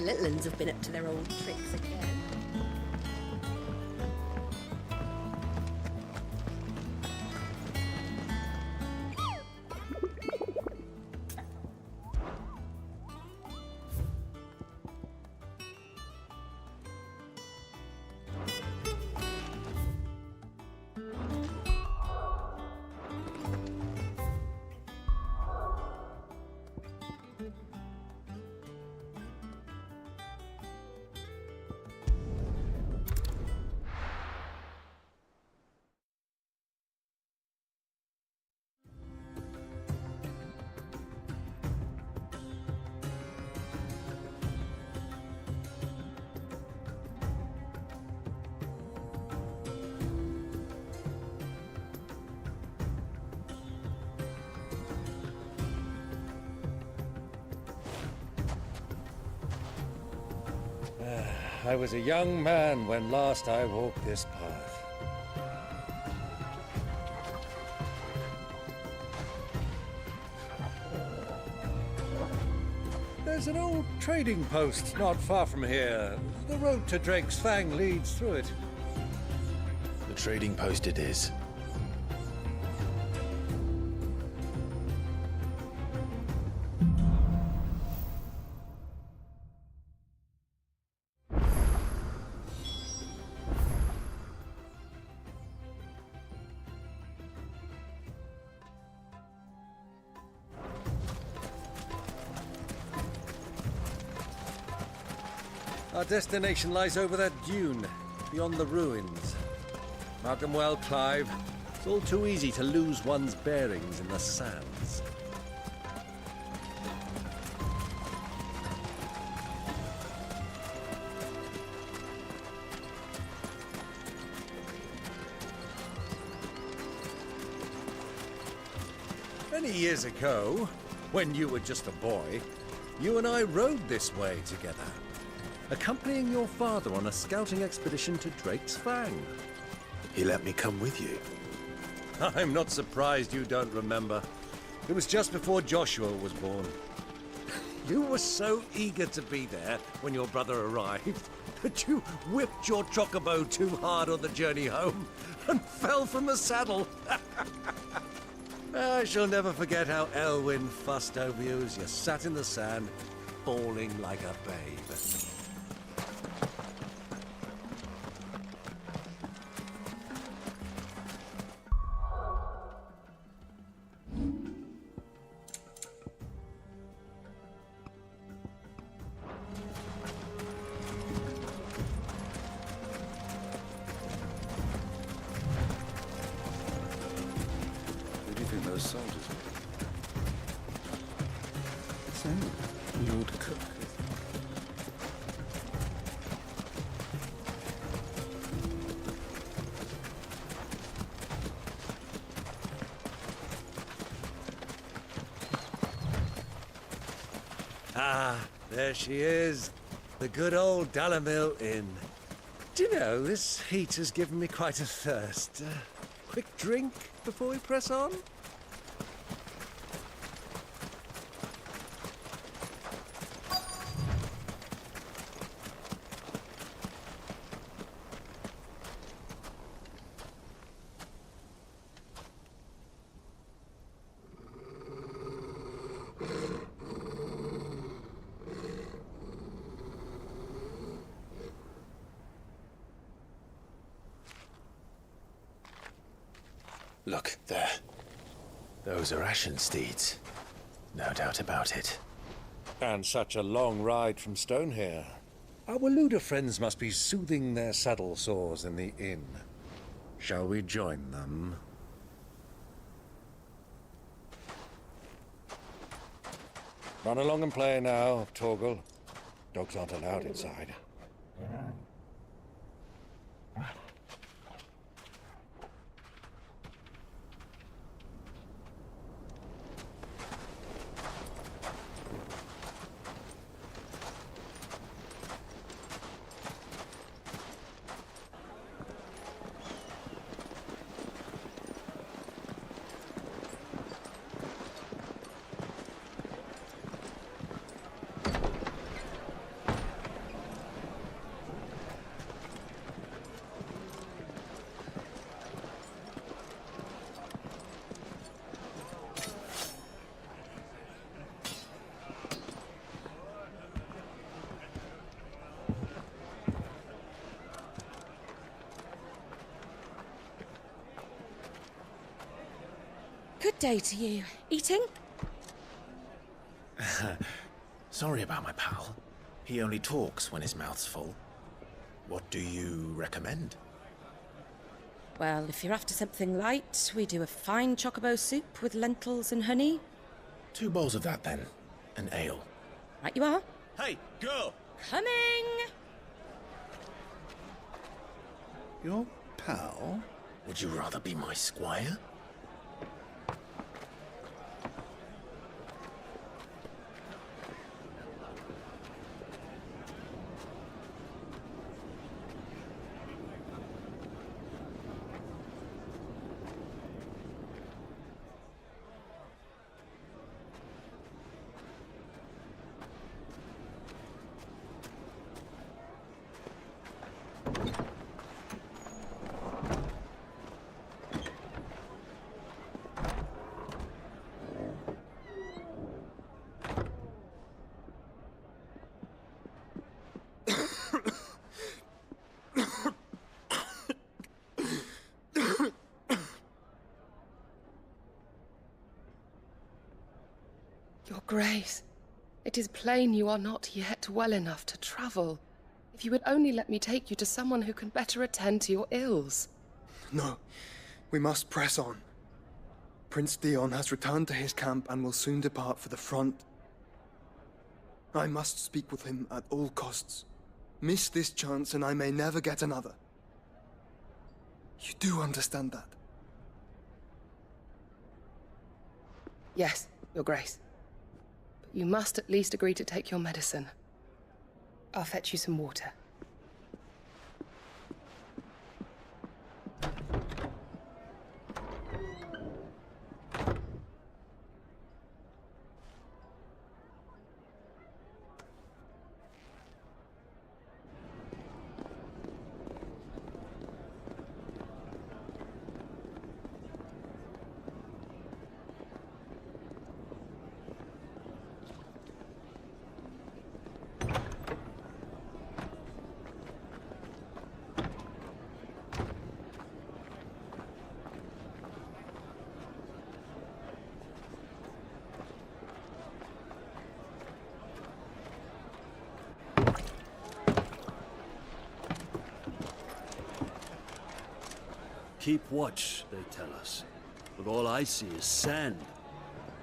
little uns have been up to their old tricks again. I was a young man when last I walked this path. There's an old trading post not far from here. The road to Drake's Fang leads through it. The trading post it is. Our destination lies over that dune, beyond the ruins. Mark 'em well, Clive. It's all too easy to lose one's bearings in the sands. Many years ago, when you were just a boy, you and I rode this way together, accompanying your father on a scouting expedition to Drake's Fang. He let me come with you. I'm not surprised you don't remember. It was just before Joshua was born. You were so eager to be there when your brother arrived that you whipped your chocobo too hard on the journey home and fell from the saddle. I shall never forget how Elwyn fussed over you as you sat in the sand, bawling like a babe. Who do you think those soldiers were? Lord Cook. Ah, there she is. The good old Dalamil Inn. Do you know, this heat has given me quite a thirst. Quick drink before we press on? Look, there. Those are Ashen steeds. No doubt about it. And such a long ride from Stonehere. Our Luda friends must be soothing their saddle sores in the inn. Shall we join them? Run along and play now, Torgal. Dogs aren't allowed inside. day to you. Eating? Sorry about my pal. He only talks when his mouth's full. What do you recommend? Well, if you're after something light, we do a fine chocobo soup with lentils and honey. 2 bowls of that, then. An ale. Right you are. Hey, girl! Coming! Your pal? Would you rather be my squire? Your Grace, it is plain you are not yet well enough to travel. If you would only let me take you to someone who can better attend to your ills. No, we must press on. Prince Dion has returned to his camp and will soon depart for the front. I must speak with him at all costs. Miss this chance and I may never get another. You do understand that? Yes, Your Grace. But you must at least agree to take your medicine. I'll fetch you some water. Keep watch, they tell us. But all I see is sand.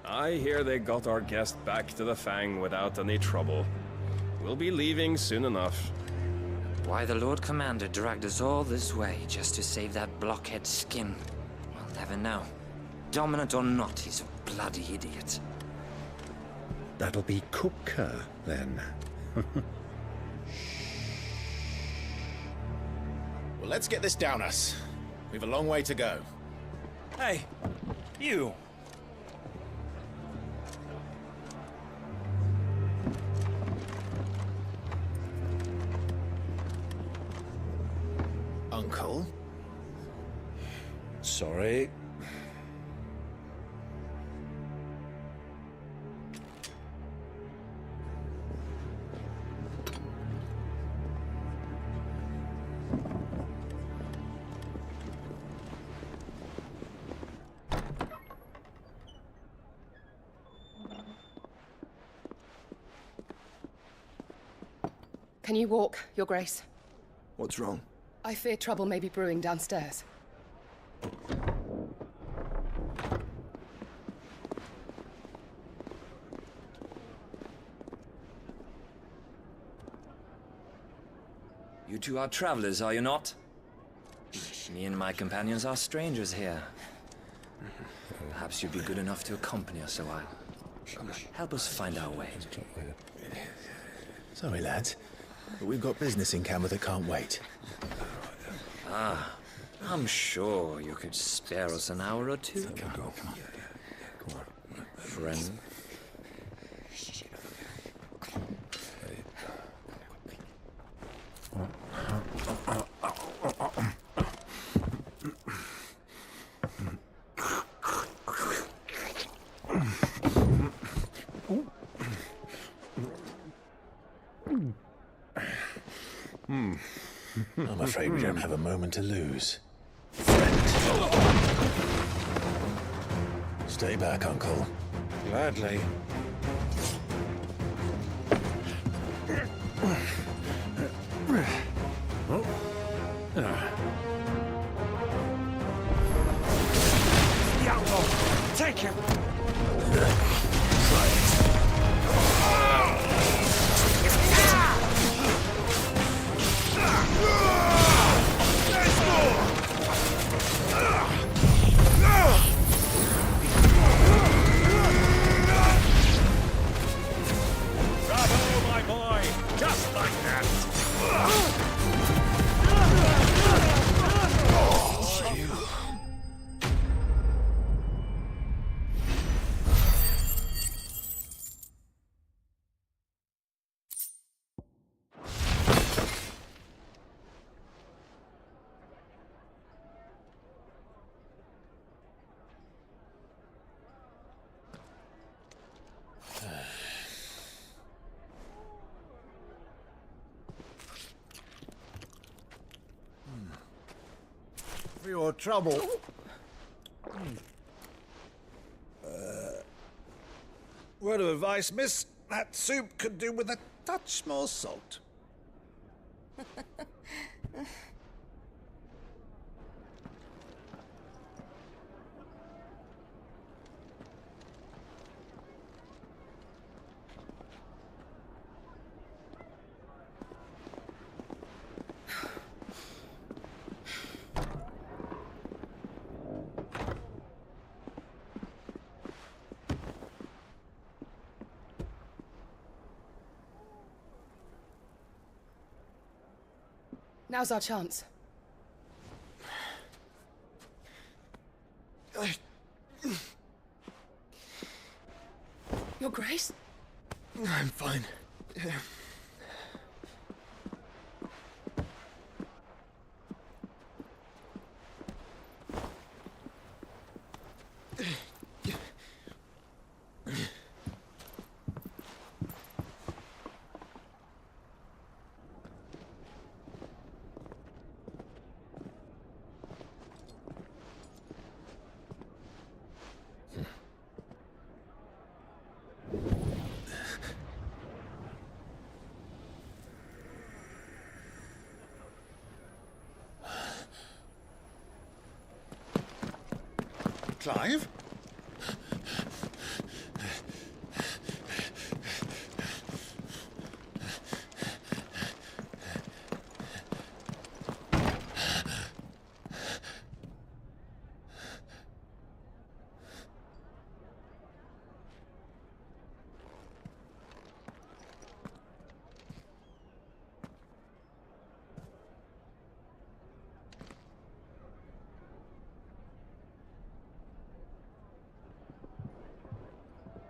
I hear they got our guest back to the Fang without any trouble. We'll be leaving soon enough. Why the Lord Commander dragged us all this way just to save that blockhead skin, we'll never know. Dominant or not, he's a bloody idiot. That'll be Cooker, then. Well, let's get this down us. We've a long way to go. Hey, you! Uncle? Sorry. Can you walk, Your Grace? What's wrong? I fear trouble may be brewing downstairs. You two are travelers, are you not? Me and my companions are strangers here. Perhaps you'd be good enough to accompany us a while. Help us find our way. Sorry, lads. But we've got business in camera that can't wait. I'm sure you could spare us an hour or two. Friend. I'm afraid we don't have a moment to lose. Stay back, Uncle. Gladly. The outlaw! Take him! Bravo, my boy! Just like that! For your trouble. Word of advice, miss. That soup could do with a touch more salt. Now's our chance. Your Grace? I'm fine. Clive?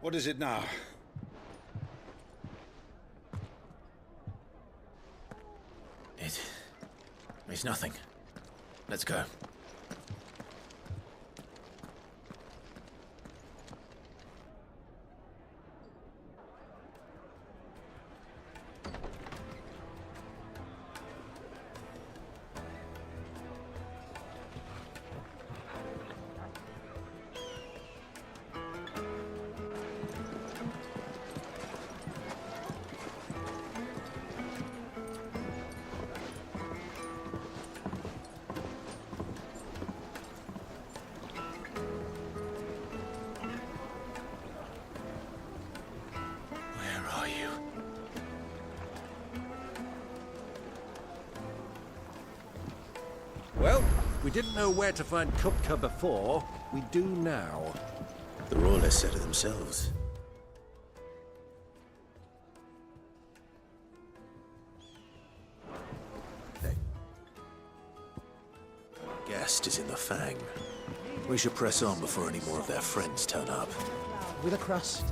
What is it now? It's nothing. Let's go. Well, we didn't know where to find Kupka before. We do now. The Royalists said it themselves. Guest is in the Fang. We should press on before any more of their friends turn up. With a crust.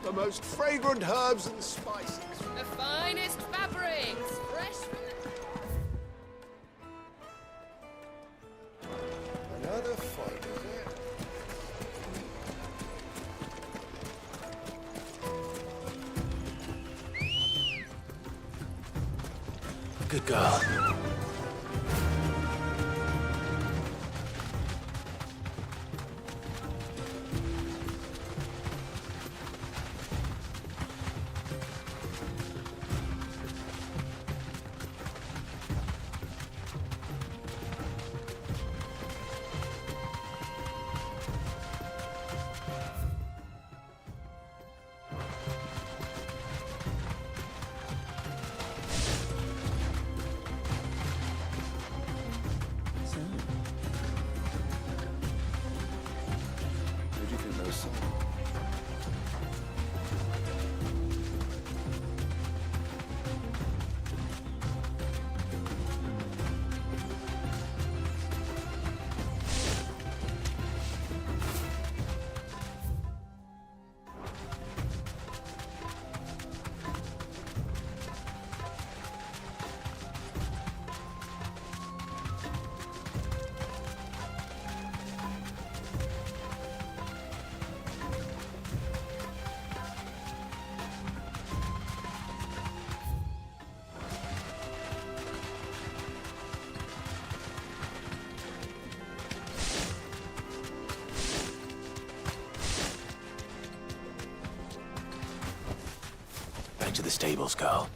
The most fragrant herbs and spices. The finest fabrics, fresh from the... Another fight, is it? Good girl. the stables, girl.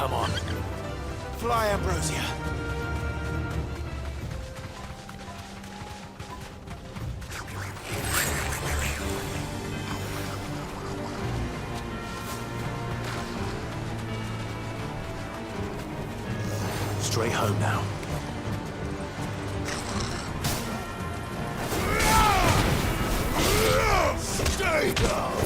Come on. Fly, Ambrosia. Straight home now. Stay down!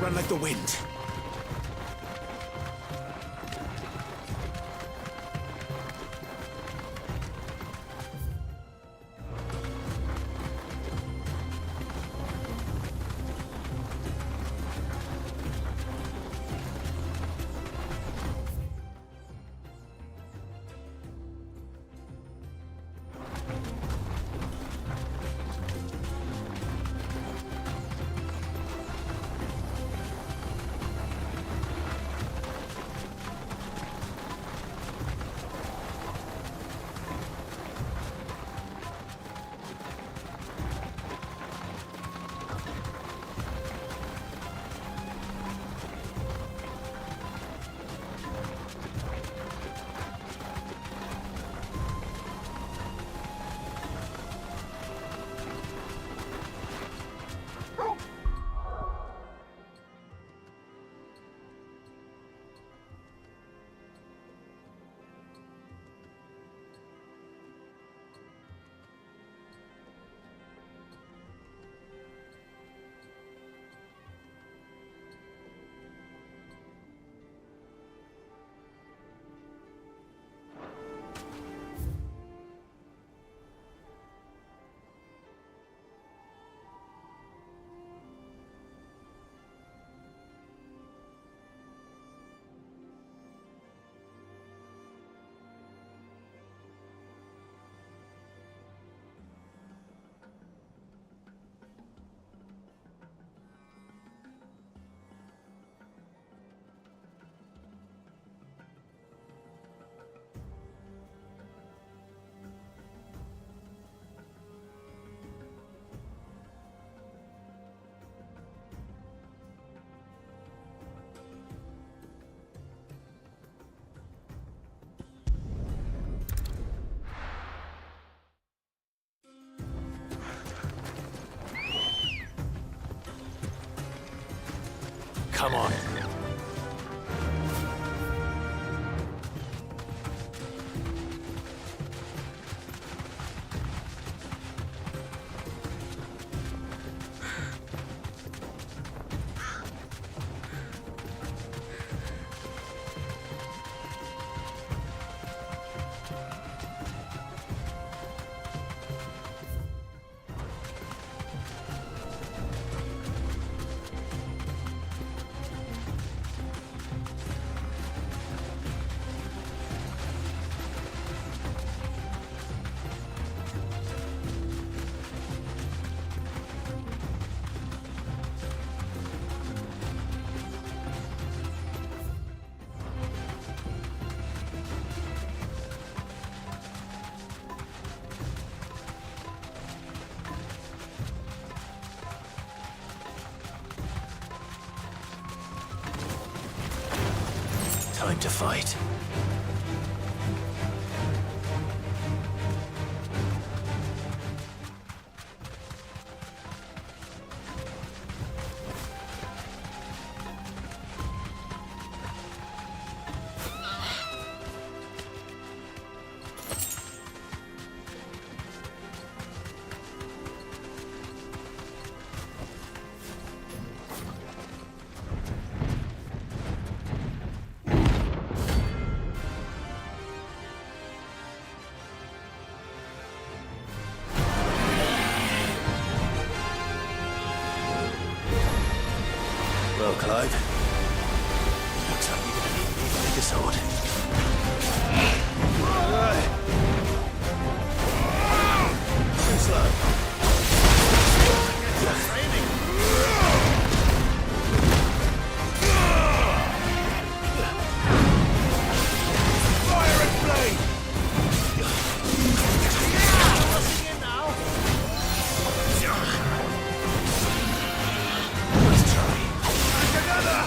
run like the wind. Come on. Time to fight. Well, Clive, looks like you're gonna need me to make a sword. Too slow. Fire and flame! Rushing in now. Let's try. Another!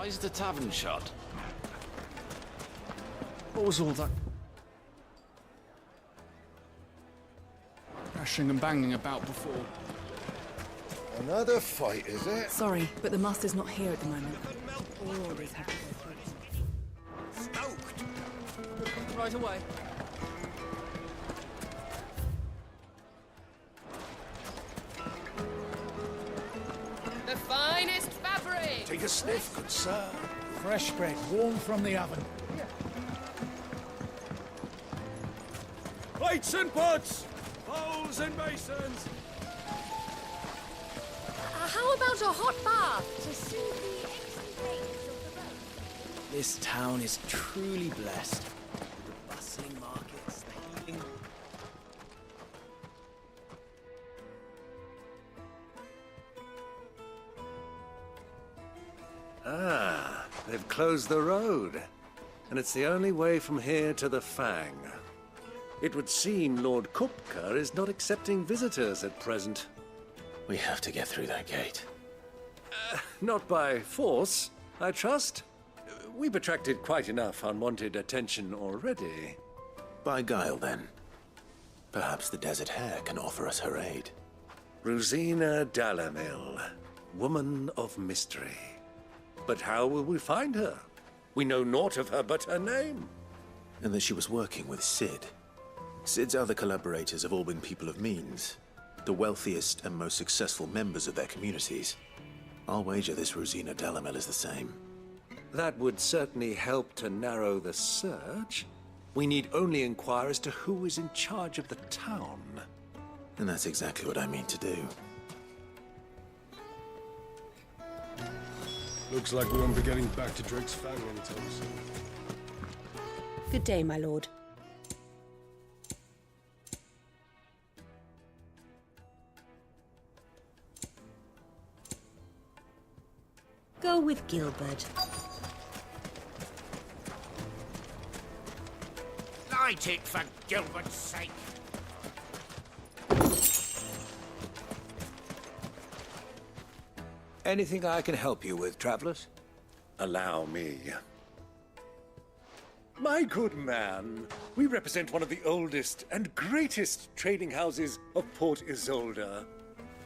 is the tavern shut? What was all that crashing and banging about before? Another fight, is it? Sorry, but the master's not here at the moment. We always have to go through. Stoked! Right away. The finest fabric! Take a sniff, good sir. Fresh bread, warm from the oven. Plates and pots! Bowls and basins! How about a hot bath to soothe the aches and pains of the road? This town is truly blessed. The bustling markets, the healing... Ah, they've closed the road. And it's the only way from here to the Fang. It would seem Lord Kupka is not accepting visitors at present. We have to get through that gate. Not by force, I trust. We've attracted quite enough unwanted attention already. By guile, then. Perhaps the Desert Hare can offer us her aid. Rosina Dalamil, woman of mystery. But how will we find her? We know naught of her but her name. And that she was working with Sid. Sid's other collaborators have all been people of means. The wealthiest and most successful members of their communities. I'll wager this Rosina Dalamel is the same. That would certainly help to narrow the search. We need only inquire as to who is in charge of the town. And that's exactly what I mean to do. Looks like we won't be getting back to Drake's Fang anytime soon. Good day, my lord. Go with Gilbert. Light it for Gilbert's sake. Anything I can help you with, travelers? Allow me. My good man, we represent one of the oldest and greatest trading houses of Port Isolde.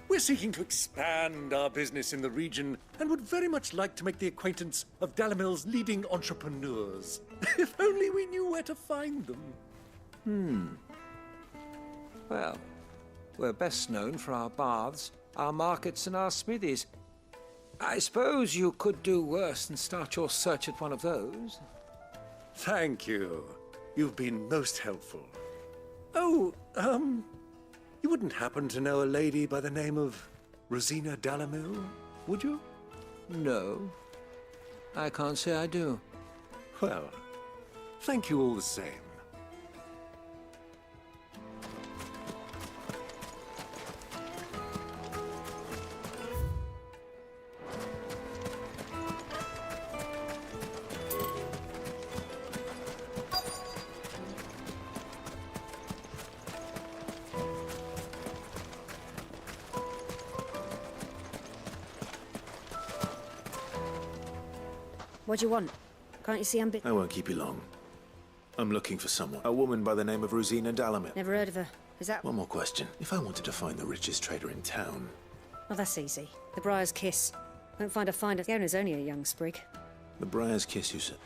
We're seeking to expand our business in the region and would very much like to make the acquaintance of Dalamil's leading entrepreneurs. If only we knew where to find them. Well, we're best known for our baths, our markets, and our smithies. I suppose you could do worse than start your search at one of those. Thank you. You've been most helpful. Oh, you wouldn't happen to know a lady by the name of Rosina Dalamil, would you? No, I can't say I do. Well, thank you all the same. What do you want? Can't you see I'm I won't keep you long. I'm looking for someone. A woman by the name of Rosina Dalamil. Never heard of her. Is that... One more question. If I wanted to find the richest trader in town... Oh, that's easy. The Briar's Kiss. Won't find a finder. The owner's only a young sprig. The Briar's Kiss, you said?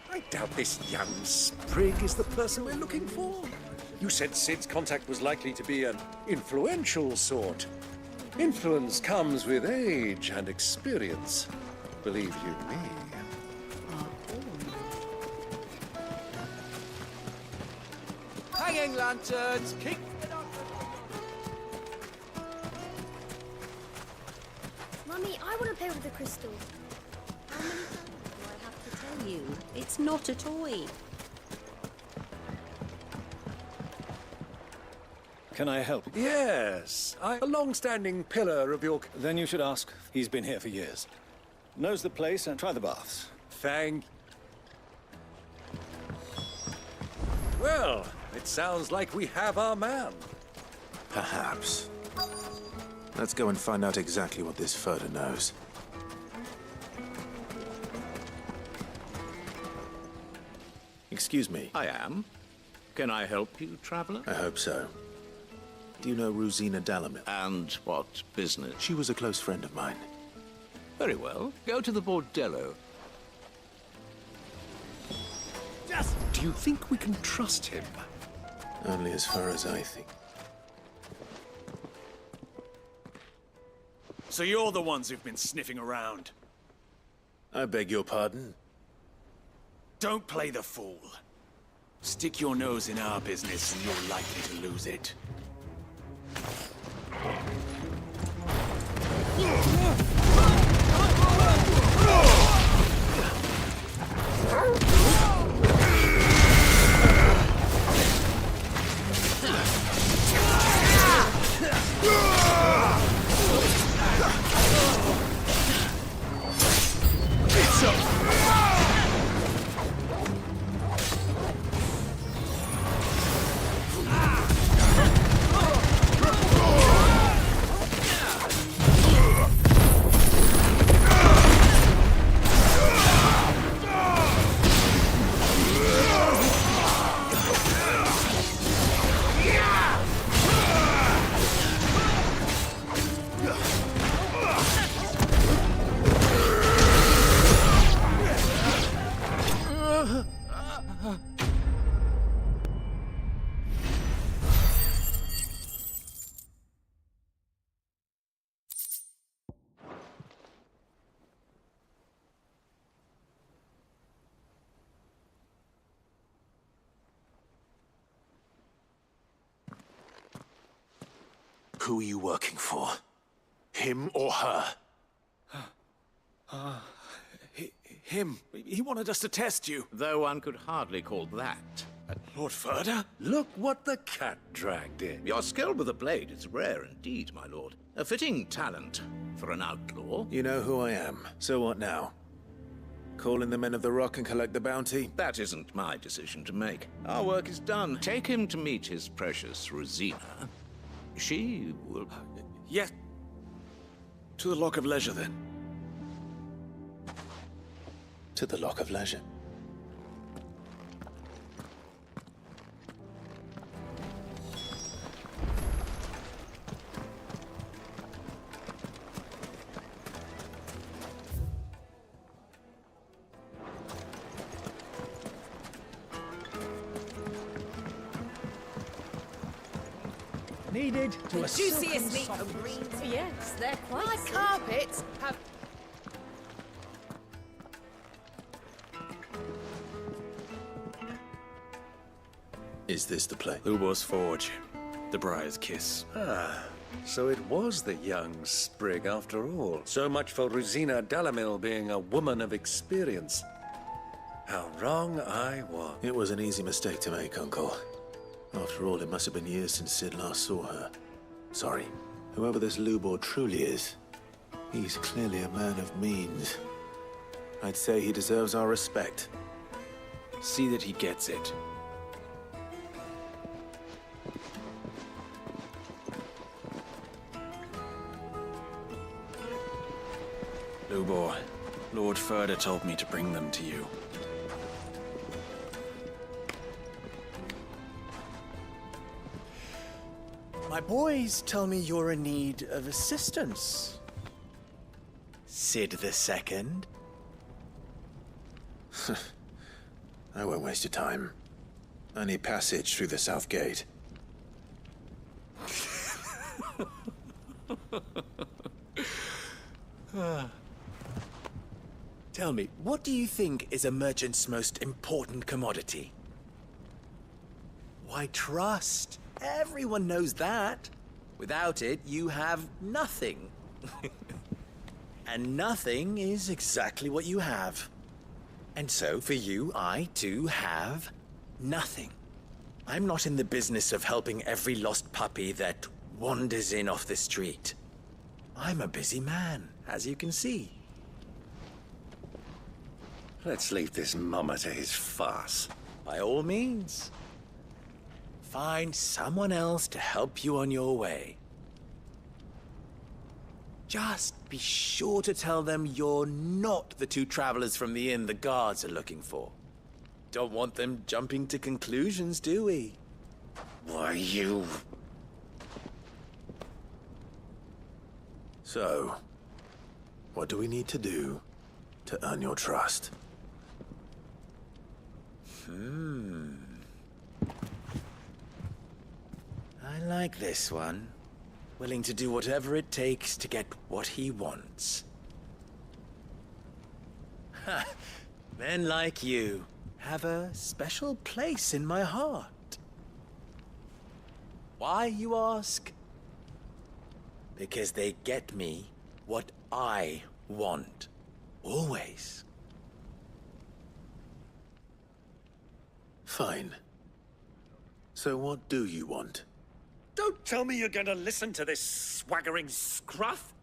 I doubt this young sprig is the person we're looking for. You said Sid's contact was likely to be an influential sort. Influence comes with age and experience. Believe you me. Hanging lanterns, keep it up! Mummy, I want to play with the crystals. How many times do I have to tell you? It's not a toy. Can I help? Yes, a long-standing pillar of your... Then you should ask. He's been here for years. Knows the place and try the baths. Thank... Well, it sounds like we have our man. Perhaps. Let's go and find out exactly what this Furter knows. Excuse me. I am. Can I help you, traveler? I hope so. Do you know Rosina Dalamil? And what business? She was a close friend of mine. Very well. Go to the bordello. Do you think we can trust him? Only as far as I think. So you're the ones who've been sniffing around. I beg your pardon? Don't play the fool. Stick your nose in our business and you're likely to lose it. Who are you working for? Him or her? Him. He wanted us to test you. Though one could hardly call that. Lord Furder? Look what the cat dragged in. Your skill with the blade is rare indeed, my lord. A fitting talent for an outlaw. You know who I am. So what now? Call in the men of the Rock and collect the bounty? That isn't my decision to make. Our work is done. Take him to meet his precious Rosina. She will... Yes. To the Lock of Leisure, then. To the Lock of Leisure. Needed to a Juiciest meat from greens. Yes, they're quite. My carpets have. Is this the play? Lubor's Forge. The Briar's Kiss. Ah, so it was the young sprig after all. So much for Rosina Dalamil being a woman of experience. How wrong I was. It was an easy mistake to make, Uncle. After all, it must have been years since Sid last saw her. Sorry. Whoever this Lubor truly is, he's clearly a man of means. I'd say he deserves our respect. See that he gets it. Lubor, Lord Furder told me to bring them to you. My boys tell me you're in need of assistance. Sid II? I won't waste your time. I need passage through the south gate. Tell me, what do you think is a merchant's most important commodity? Why, trust. Everyone knows that. Without it, you have nothing. And nothing is exactly what you have. And so, for you, I, too, have nothing. I'm not in the business of helping every lost puppy that wanders in off the street. I'm a busy man, as you can see. Let's leave this mummer to his farce. By all means. Find someone else to help you on your way. Just be sure to tell them you're not the two travelers from the inn the guards are looking for. don't want them jumping to conclusions, do we? Why, you... So, what do we need to do to earn your trust? I like this one. Willing to do whatever it takes to get what he wants. Ha! Men like you have a special place in my heart. Why, you ask? Because they get me what I want. Always. Fine. So what do you want? Don't tell me you're going to listen to this swaggering scruff!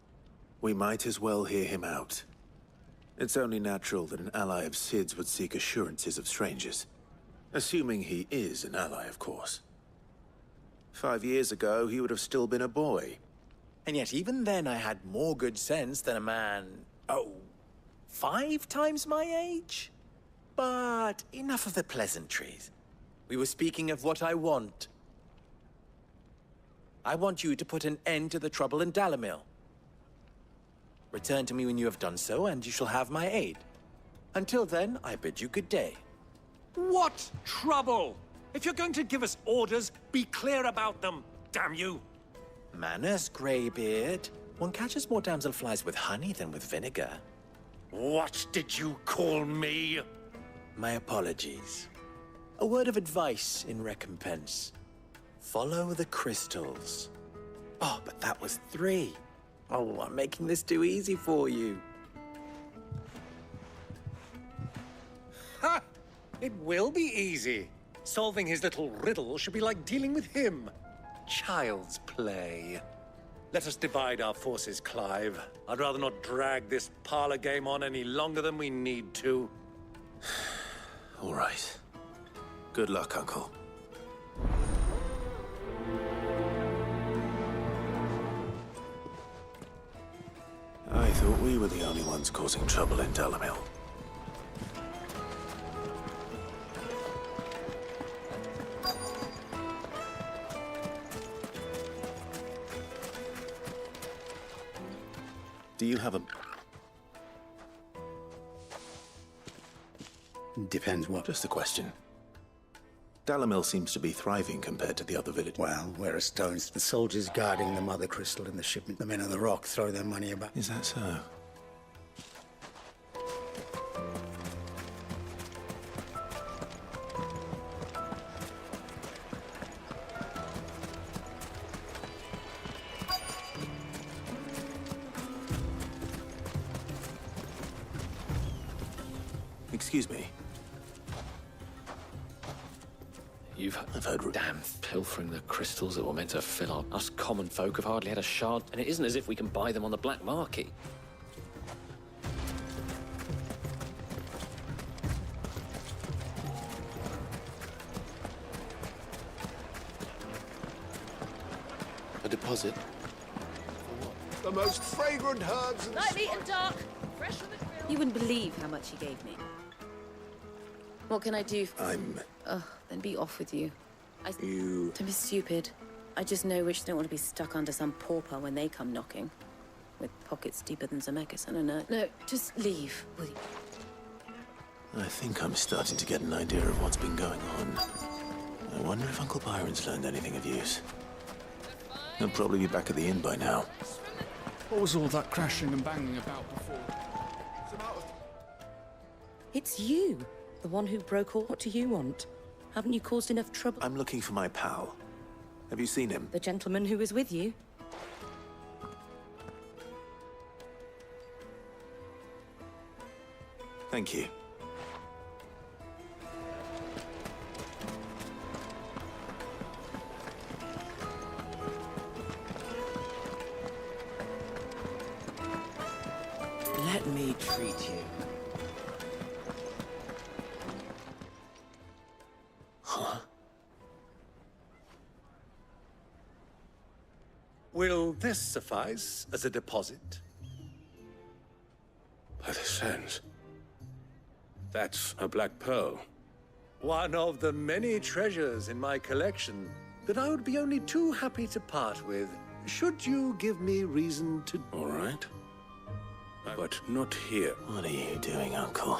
We might as well hear him out. It's only natural that an ally of Sid's would seek assurances of strangers. Assuming he is an ally, of course. 5 years ago, he would have still been a boy. And yet even then I had more good sense than a man, 5 times my age? But enough of the pleasantries. We were speaking of what I want. I want you to put an end to the trouble in Dalamil. Return to me when you have done so, and you shall have my aid. Until then, I bid you good day. What trouble? If you're going to give us orders, be clear about them, damn you! Manners, Greybeard. One catches more damselflies with honey than with vinegar. What did you call me? My apologies. A word of advice in recompense. Follow the crystals. Oh, but that was 3. Oh, I'm making this too easy for you. Ha! It will be easy. Solving his little riddle should be like dealing with him. Child's play. Let us divide our forces, Clive. I'd rather not drag this parlor game on any longer than we need to. All right. Good luck, Uncle. I thought we were the only ones causing trouble in Dalamil. Do you have a... Depends what. Just a question. Dalamil seems to be thriving compared to the other villages. Well, where are stones? The soldiers guarding the Mother Crystal and the shipment. The men of the Rock throw their money about. Is that so? Excuse me. I've heard damn pilfering the crystals that were meant to fill up. Us common folk have hardly had a shard, and it isn't as if we can buy them on the black market. A deposit? The most fragrant herbs and Light, meat and dark. Fresh from the grill. You wouldn't believe how much he gave me. What can I do? Ugh, then be off with you. Don't be stupid. I just know which don't want to be stuck under some pauper when they come knocking. With pockets deeper than Zemeckis and a nerd. No, just leave, will you? I think I'm starting to get an idea of what's been going on. I wonder if Uncle Byron's learned anything of use. He'll probably be back at the inn by now. What was all that crashing and banging about before? It's you. The one who broke all. What do you want? Haven't you caused enough trouble? I'm looking for my pal. Have you seen him? The gentleman who was with you? Thank you. Let me treat you. Huh? Will this suffice as a deposit? By the sands. That's a black pearl. One of the many treasures in my collection that I would be only too happy to part with, should you give me reason to... All right. But not here. What are you doing, Uncle?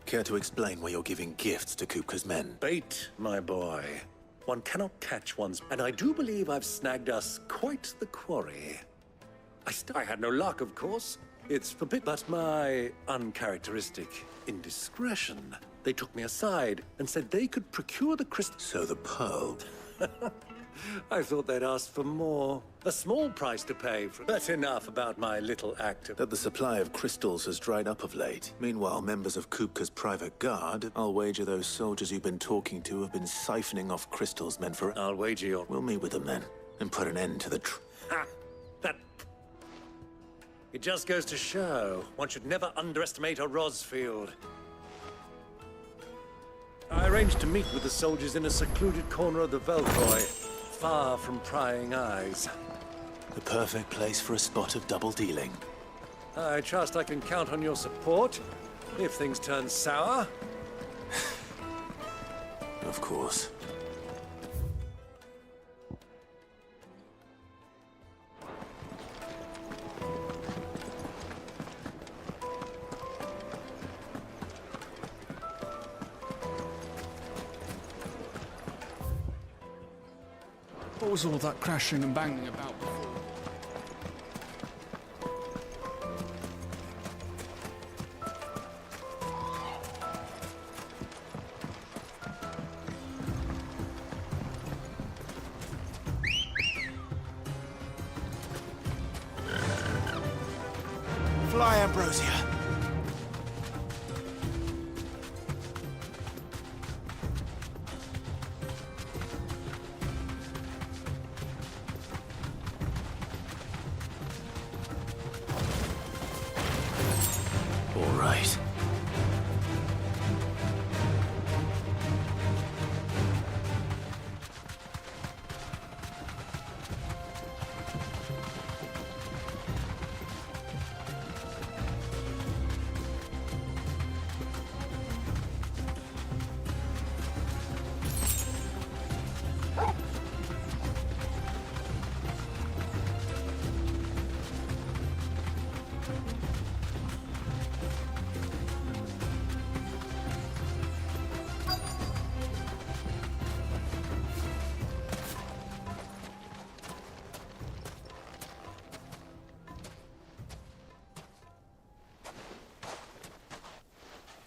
Care to explain why you're giving gifts to Kupka's men? Bait, my boy. One cannot catch one's... And I do believe I've snagged us quite the quarry. I had no luck, of course. It's forbidden. But my uncharacteristic indiscretion. They took me aside and said they could procure the crystal... So the pearl... I thought they'd asked for more. A small price to pay for... But enough about my little act of... That the supply of crystals has dried up of late. Meanwhile, members of Kupka's private guard, I'll wager those soldiers you've been talking to have been siphoning off crystals meant for... I'll wager you're... We'll meet with them then, and put an end to the Ha! That... It just goes to show, one should never underestimate a Rosfield. I arranged to meet with the soldiers in a secluded corner of the Velkoy, far from prying eyes. The perfect place for a spot of double dealing. I trust I can count on your support, if things turn sour. Of course. What was all that crashing and banging about before? Fly, Ambrosia. All right.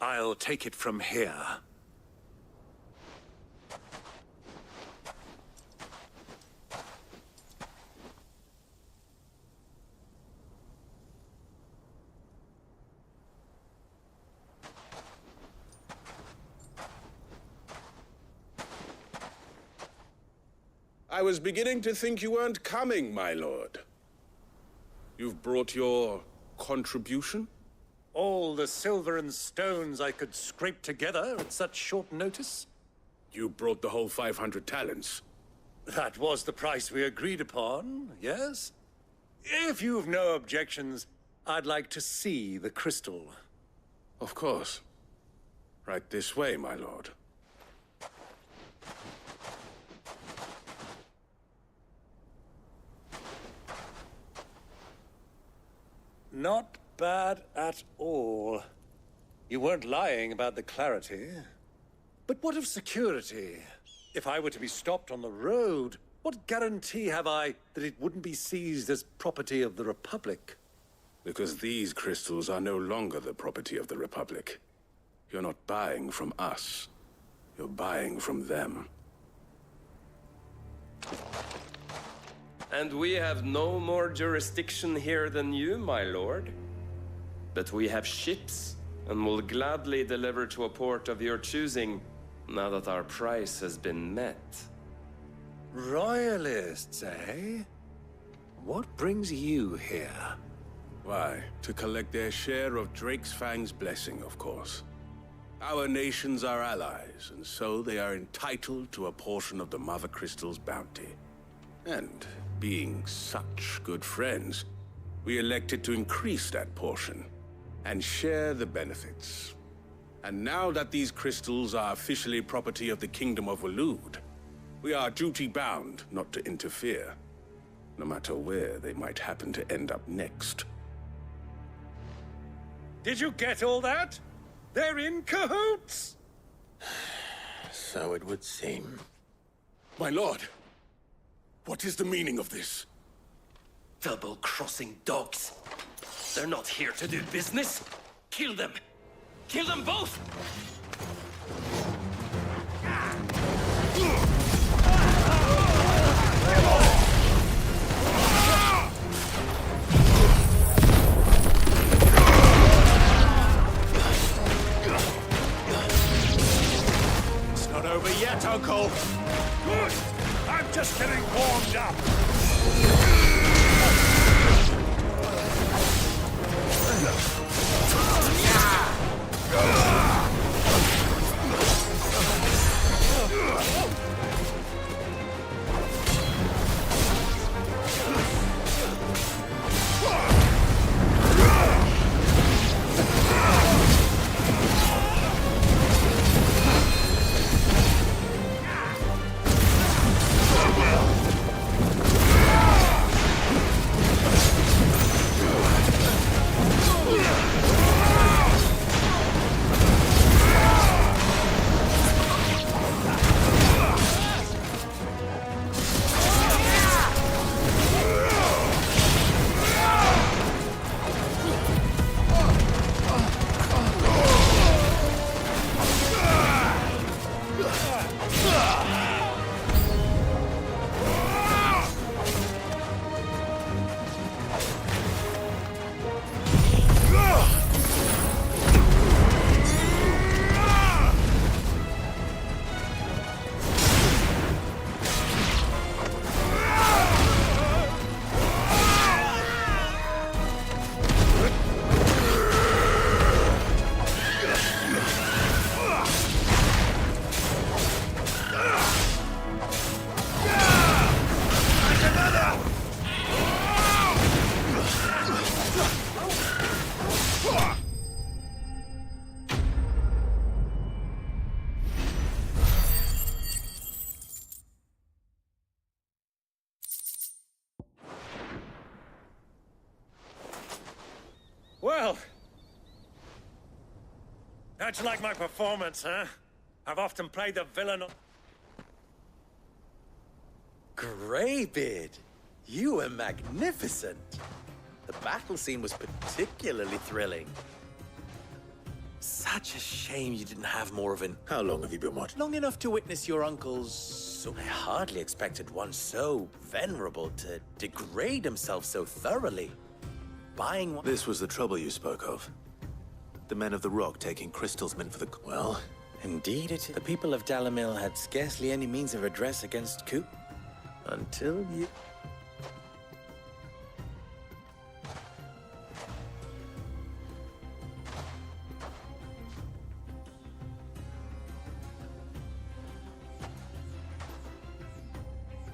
I'll take it from here. I was beginning to think you weren't coming, my lord. You've brought your contribution? All the silver and stones I could scrape together at such short notice? You brought the whole 500 talents. That was the price we agreed upon, yes? If you've no objections, I'd like to see the crystal. Of course. Right this way, my lord. Not bad at all. You weren't lying about the clarity. But what of security? If I were to be stopped on the road, what guarantee have I that it wouldn't be seized as property of the Republic? Because these crystals are no longer the property of the Republic. You're not buying from us. You're buying from them. And we have no more jurisdiction here than you, my lord. But we have ships, and will gladly deliver to a port of your choosing, now that our price has been met. Royalists, eh? What brings you here? Why, to collect their share of Drake's Fang's blessing, of course. Our nations are allies, and so they are entitled to a portion of the Mother Crystal's bounty. And being such good friends, we elected to increase that portion and share the benefits. And now that these crystals are officially property of the Kingdom of Waloed, we are duty-bound not to interfere, no matter where they might happen to end up next. Did you get all that? They're in cahoots! So it would seem. My lord, what is the meaning of this? Double-crossing dogs. They're not here to do business. Kill them! Kill them both! It's not over yet, Uncle! Good! I'm just getting warmed up! Well, how'd you like my performance, huh? I've often played the villain. Greybeard, you were magnificent. The battle scene was particularly thrilling. Such a shame you didn't have more of an... How long have you been watching? Long enough to witness your uncle's... I hardly expected one so venerable to degrade himself so thoroughly. Buying one... This was the trouble you spoke of. The men of the Rock taking crystals meant for the... Well, indeed it is. The people of Dalamil had scarcely any means of redress against coup. Until you...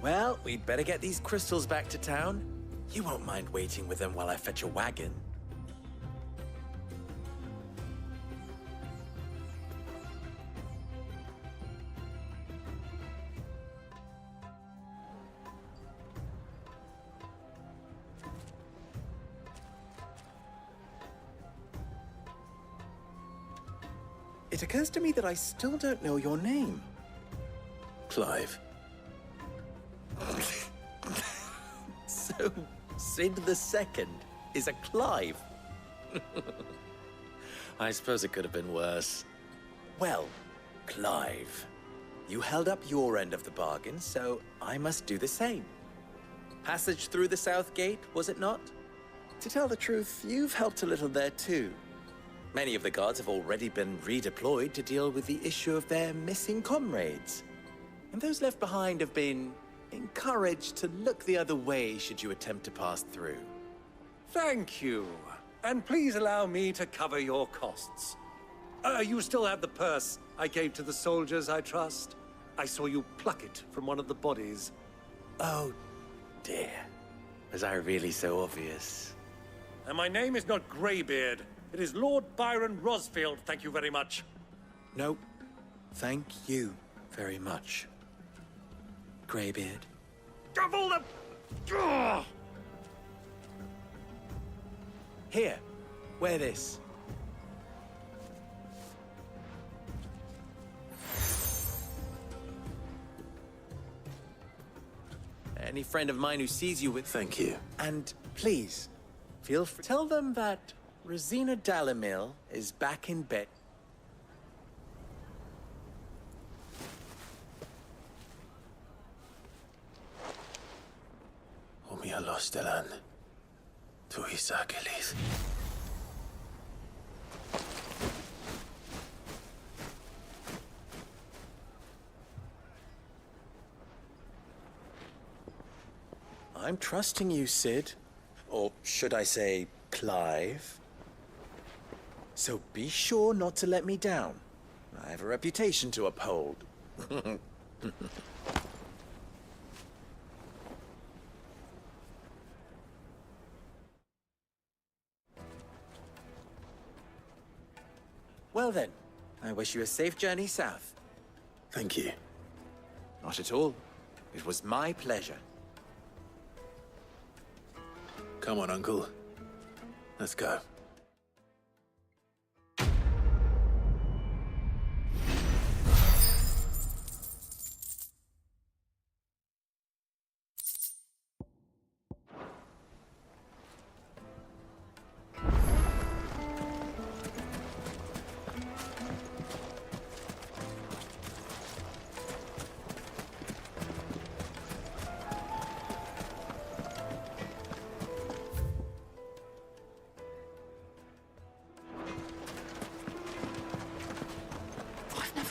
Well, we'd better get these crystals back to town. You won't mind waiting with them while I fetch a wagon. It occurs to me that I still don't know your name. Clive. So, Sid the Second is a Clive. I suppose it could have been worse. Well, Clive, you held up your end of the bargain, so I must do the same. Passage through the South Gate, was it not? To tell the truth, you've helped a little there too. Many of the guards have already been redeployed to deal with the issue of their missing comrades. And those left behind have been encouraged to look the other way should you attempt to pass through. Thank you. And please allow me to cover your costs. You still have the purse I gave to the soldiers, I trust? I saw you pluck it from one of the bodies. Oh, dear. Was I really so obvious? And my name is not Greybeard. It is Lord Byron Rosfield, thank you very much. No, thank you very much, Greybeard. Double the... Ugh! Here, wear this. Any friend of mine who sees you with... Thank you. And please, feel free. Tell them that Rosina Dalamil is back in bed. Umialos Delan. Tu Isakelis. I'm trusting you, Sid. Or should I say, Clive. So be sure not to let me down. I have a reputation to uphold. Well then, I wish you a safe journey south. Thank you. Not at all. It was my pleasure. Come on, Uncle. Let's go.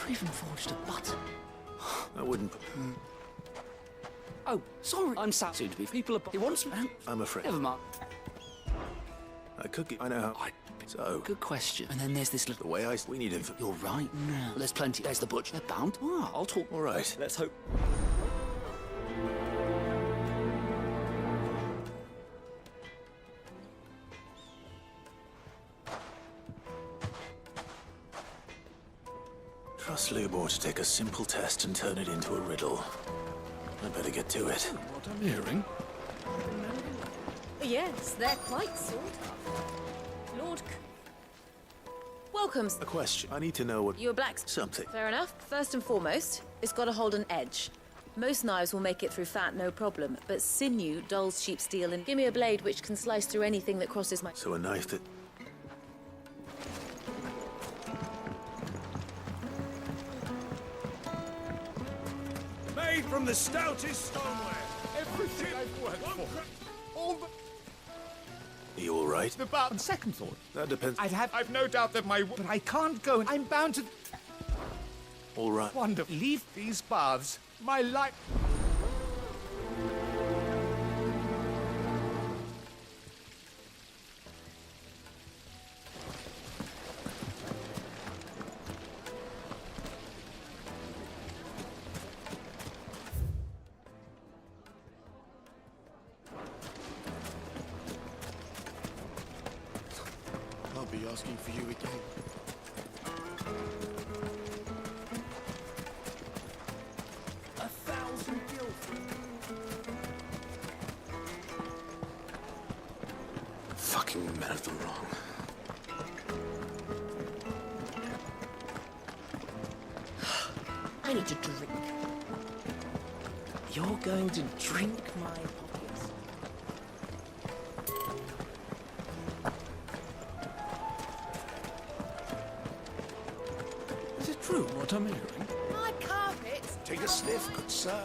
Even forged a button. I wouldn't... Oh, sorry. I'm sad. Soon to be people are... He wants me... I'm afraid. Never mind. I could get... I know how... So... Good question. And then there's this little... The way I... We need info... You're right. No. There's plenty. There's the butcher. They're bound. Oh, I'll talk. All right. Let's hope... Trust Lubor to take a simple test and turn it into a riddle. I better get to it. What I'm hearing? Yes, they're quite sort of. Lord Welcome. A question. I need to know what... You're a black... Something. Fair enough. First and foremost, it's got to hold an edge. Most knives will make it through fat, no problem, but sinew dulls sheep steel, and give me a blade which can slice through anything that crosses my... So a knife that... Made from the stoutest stoneware. Everything I've worked for. All the... Are you all right? The bar... On second thought. That depends... I've no doubt that my... But I can't go. I'm bound to... All right. Wonderful. Leave these baths. My life... I'll be asking for you again. Fucking men of the wrong. I need to drink. You're going to drink my poppies. Is it true what I'm hearing? My carpet. Take a sniff, good sir.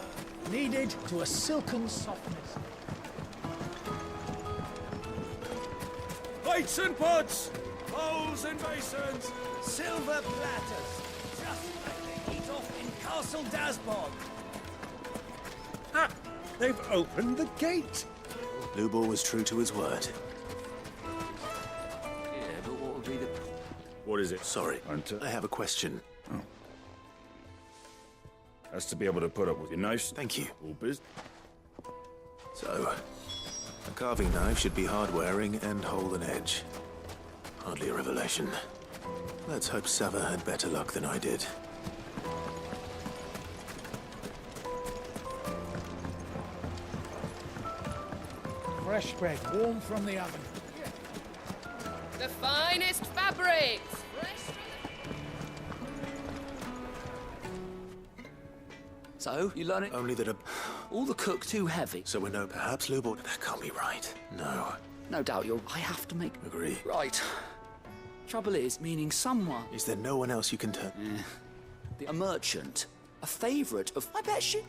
Kneaded to a silken softness. Plates and pots! Bowls and basins! Silver platters! Just like they eat off in Castle Dasbog! Ha! They've opened the gate! Lubor was true to his word. What is it? Sorry, Hunter? I have a question. Oh. That's to be able to put up with your knives. Thank you. All biz. So, a carving knife should be hard-wearing and hold an edge. Hardly a revelation. Let's hope Sava had better luck than I did. Fresh bread, warm from the oven. The finest fabrics! So, you learn it? Only that all the cook too heavy. So we know perhaps Lubor... That can't be right. No. No doubt I have to make... Agree. Right. Trouble is, meaning someone... Is there no one else you can turn... A merchant. A favourite of... I bet she...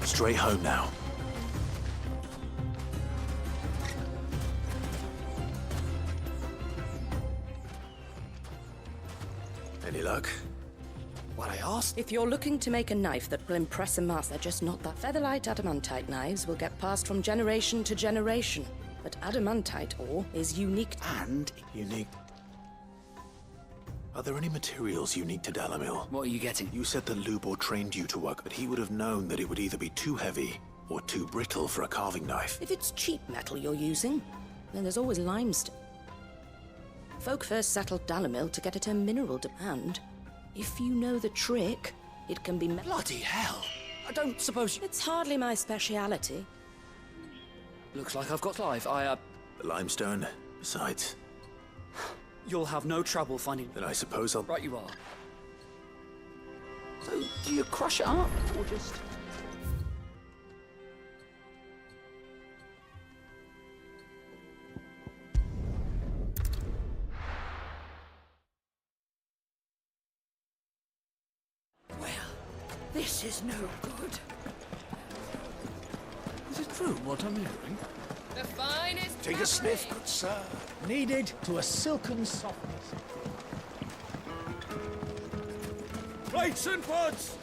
Straight home now. Any luck? What I asked? If you're looking to make a knife that will impress a master, they're just not that. Featherlight adamantite knives will get passed from generation to generation. But adamantite ore is unique. And... Unique? Are there any materials unique to Dalamil? What are you getting? You said that Lubor trained you to work, but he would have known that it would either be too heavy or too brittle for a carving knife. If it's cheap metal you're using, then there's always limestone. Folk first settled Dalamil to get at a mineral demand. If you know the trick, it can be... Bloody hell! I don't suppose... It's hardly my speciality. Looks like I've got live. The limestone, besides. You'll have no trouble finding... Then I suppose I'll... Right you are. So, do you crush it up, or just... Well, this is no good. Is it true what I'm hearing? The finest Take a sniff, good sir. Kneaded to a silken softness. Plates and pots!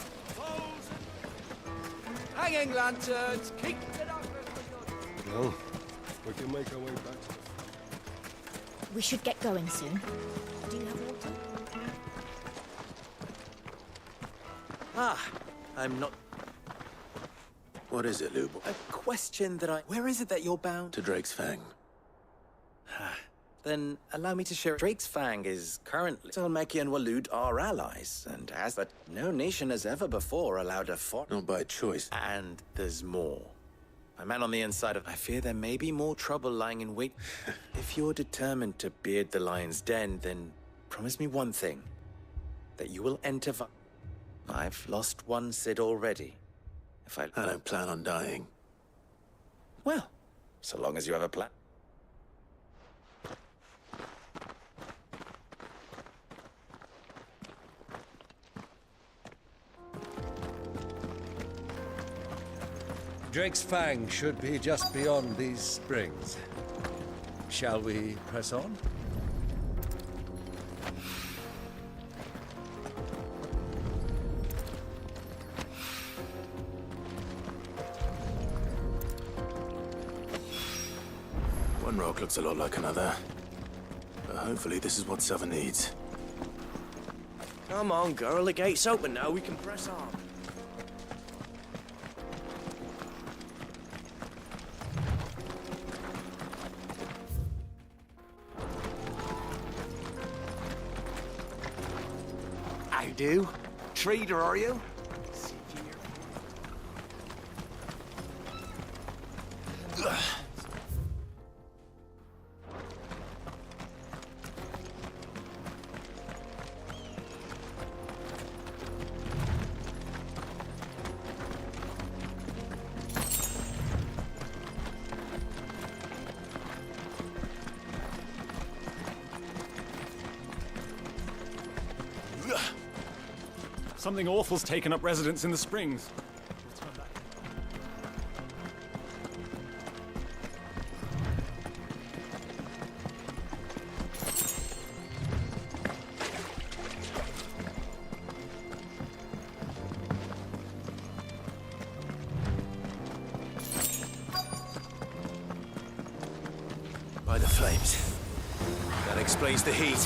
Hanging lanterns, keep it up. Well, we can make our way back to the... We should get going soon. Do you have water? I'm not... What is it, Lubor? A question that I... Where is it that you're bound? To Drake's Fang. Then allow me to share. Drake's Fang is currently... Tolmeki and Waloed are allies, and as that no nation has ever before allowed a foreign... Not by choice. And there's more. My man on the inside of... I fear there may be more trouble lying in wait. If you're determined to beard the lion's den, then promise me one thing. That you will enter... I've lost one Cid already. If I don't plan on dying. Well, so long as you have a plan. Drake's Fang should be just beyond these springs. Shall we press on? One rock looks a lot like another. But hopefully this is what Sava needs. Come on, girl. The gate's open now. We can press on. How do? Trader, are you? Something awful's taken up residence in the springs. By the flames. That explains the heat.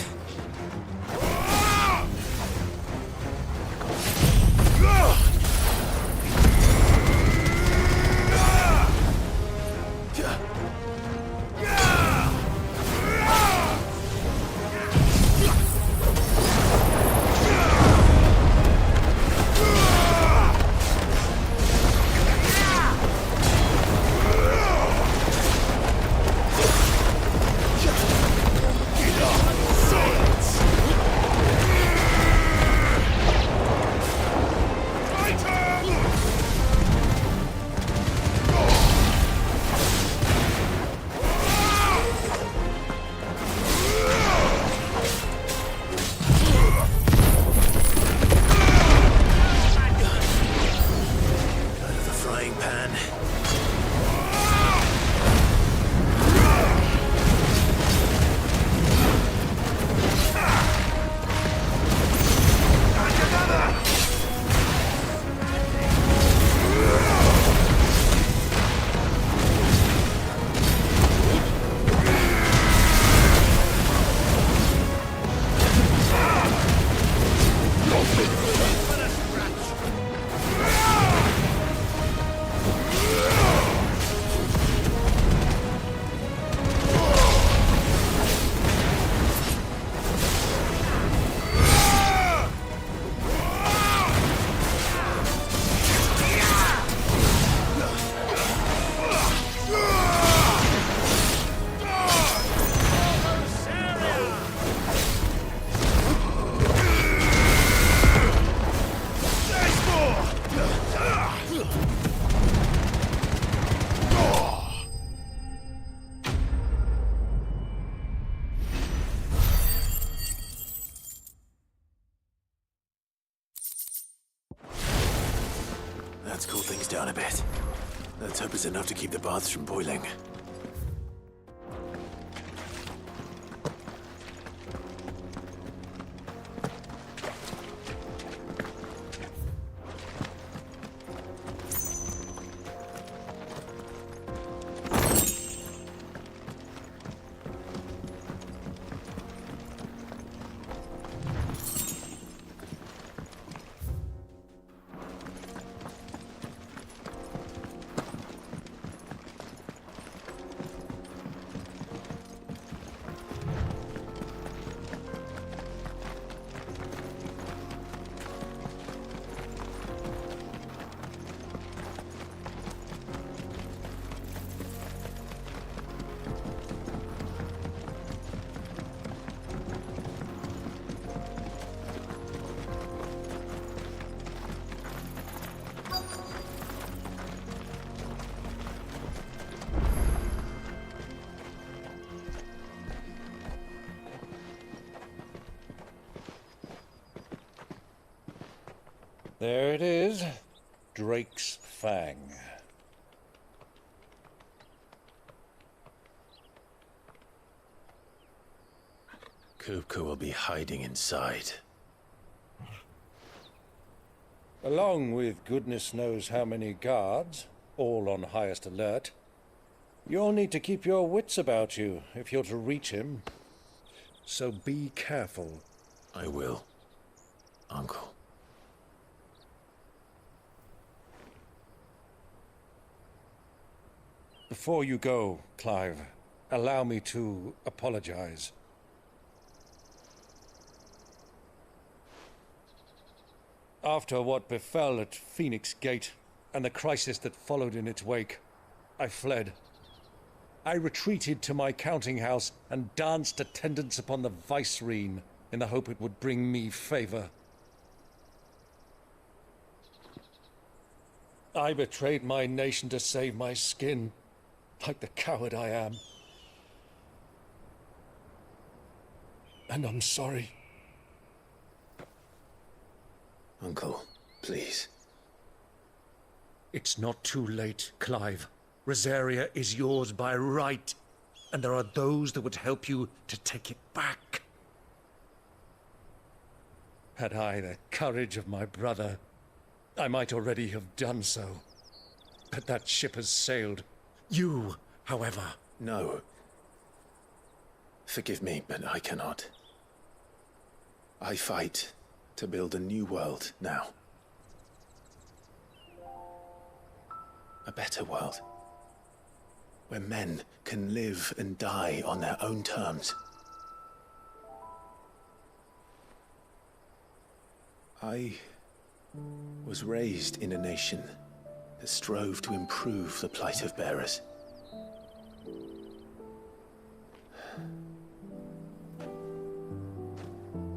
Let's cool things down a bit. Let's hope it's enough to keep the baths from boiling. There it is. Drake's Fang. Kupka will be hiding inside. Along with goodness knows how many guards, all on highest alert. You'll need to keep your wits about you if you're to reach him. So be careful. I will, Uncle. Before you go, Clive, allow me to apologize. After what befell at Phoenix Gate and the crisis that followed in its wake, I fled. I retreated to my counting house and danced attendance upon the vicereine in the hope it would bring me favor. I betrayed my nation to save my skin, like the coward I am. And I'm sorry. Uncle, please. It's not too late, Clive. Rosaria is yours by right, and there are those that would help you to take it back. Had I the courage of my brother, I might already have done so. But that ship has sailed. You, however... No. Forgive me, but I cannot. I fight to build a new world now. A better world. Where men can live and die on their own terms. I was raised in a nation that strove to improve the plight of bearers.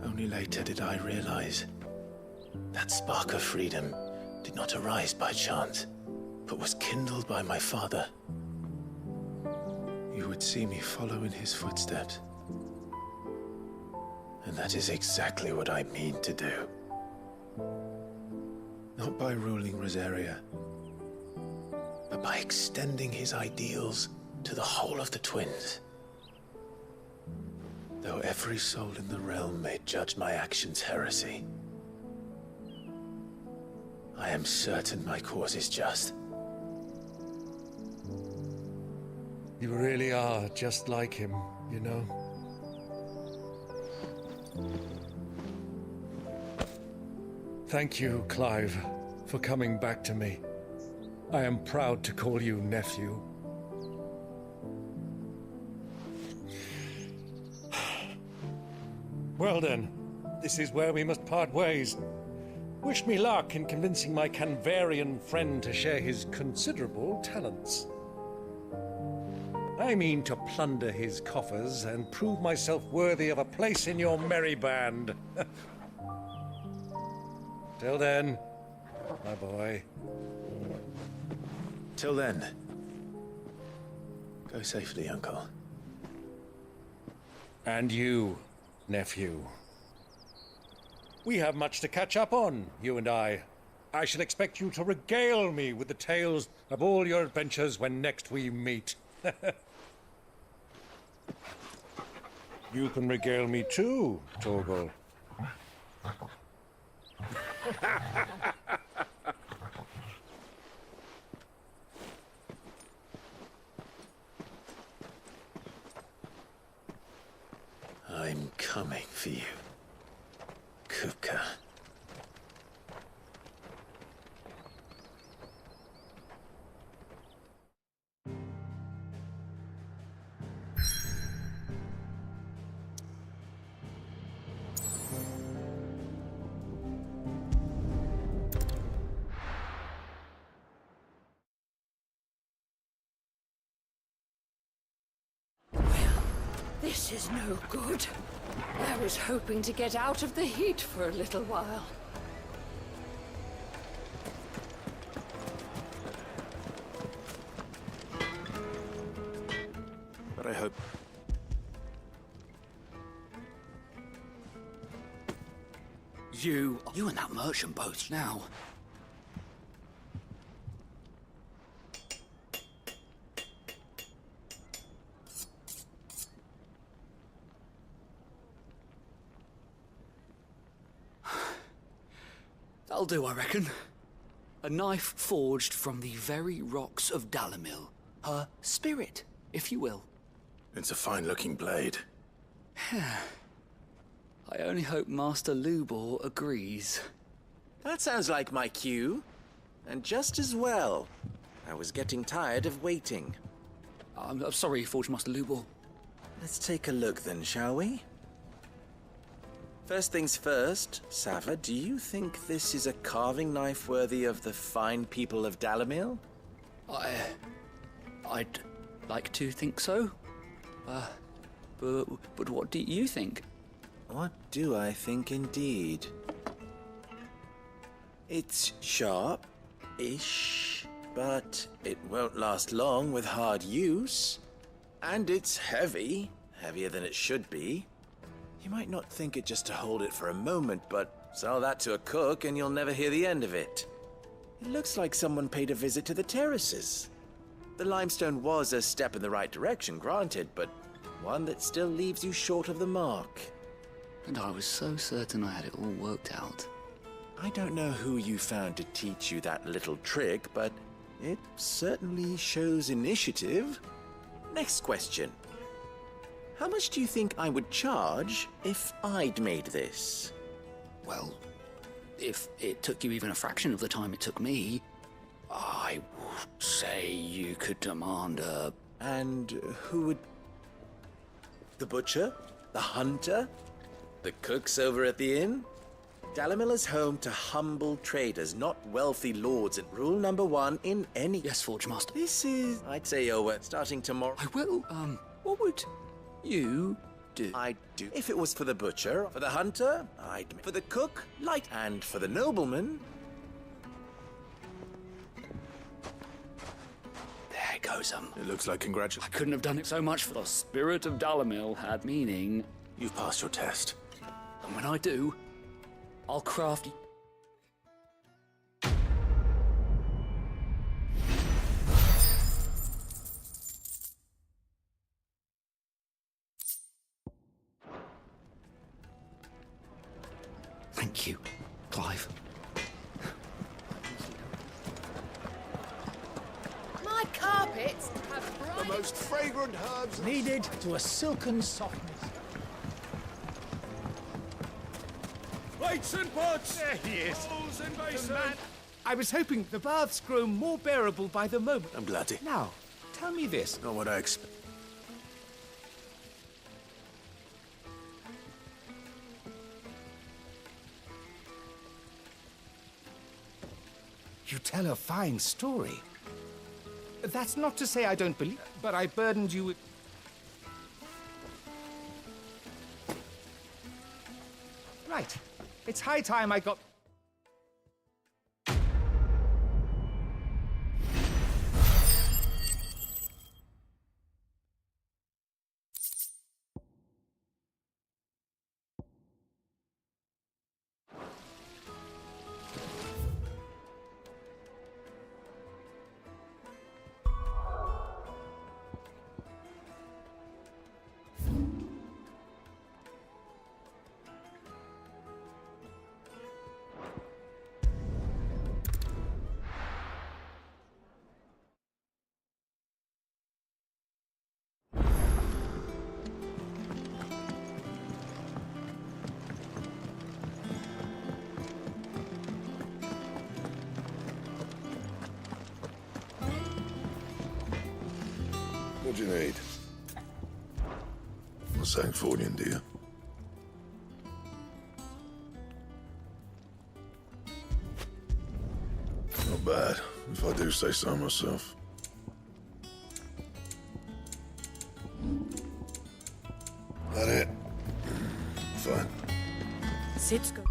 Only later did I realize that spark of freedom did not arise by chance, but was kindled by my father. You would see me follow in his footsteps. And that is exactly what I mean to do. Not by ruling Rosaria, but by extending his ideals to the whole of the twins. Though every soul in the realm may judge my actions heresy, I am certain my cause is just. You really are just like him, you know? Thank you, Clive, for coming back to me. I am proud to call you nephew. Well then, this is where we must part ways. Wish me luck in convincing my Canvarian friend to share his considerable talents. I mean to plunder his coffers and prove myself worthy of a place in your merry band. Till then, my boy. Till then, go safely, Uncle. And you, nephew. We have much to catch up on, you and I. I shall expect you to regale me with the tales of all your adventures when next we meet. You can regale me too, Torgal. I'm coming for you, Kuka. This is no good. I was hoping to get out of the heat for a little while. But I hope... You and that merchant both now. That'll do, I reckon. A knife forged from the very rocks of Dalimil. Her spirit, if you will. It's a fine-looking blade. I only hope Master Lubor agrees. That sounds like my cue. And just as well. I was getting tired of waiting. I'm sorry, Forge Master Lubor. Let's take a look then, shall we? First things first, Sava, do you think this is a carving knife worthy of the fine people of Dalimil? I'd like to think so. But what do you think? What do I think indeed? It's sharp-ish, but it won't last long with hard use. And it's heavy, heavier than it should be. You might not think it just to hold it for a moment, but Sell that to a cook and you'll never hear the end of it. It looks like someone paid a visit to the terraces. The limestone was a step in the right direction, granted, but one that still leaves you short of the mark. And I was so certain I had it all worked out. I don't know who you found to teach you that little trick, but it certainly shows initiative. Next question. How much do you think I would charge if I'd made this? Well, if it took you even a fraction of the time it took me, I would say you could demand a... And who would... The butcher? The hunter? The cooks over at the inn? Dalimil is home to humble traders, not wealthy lords, and rule number 1 in any... Yes, Forge Master. This is... I'd say over, starting tomorrow. I will, what would you do? I'd do. If it was for the butcher, for the hunter, I'd... For the cook, light. And for the nobleman... There goes It looks like congratulations. I couldn't have done it so much for the spirit of Dalimil had meaning. You've passed your test. And when I do, I'll craft... Thank you, Clive. My carpets have bright... The most fragrant herbs needed to a silken softness. Plates and pots! There he is. Bowls and The basins! man. I was hoping the baths grow more bearable by the moment. I'm glad to. Now, tell me this. Not what I expect. You tell a fine story. That's not to say I don't believe, but I burdened you with... Right. It's high time I got... What'd you need? Not Sancfordian, do you? Not bad, if I do say so myself. That it? Fine. Sid's go.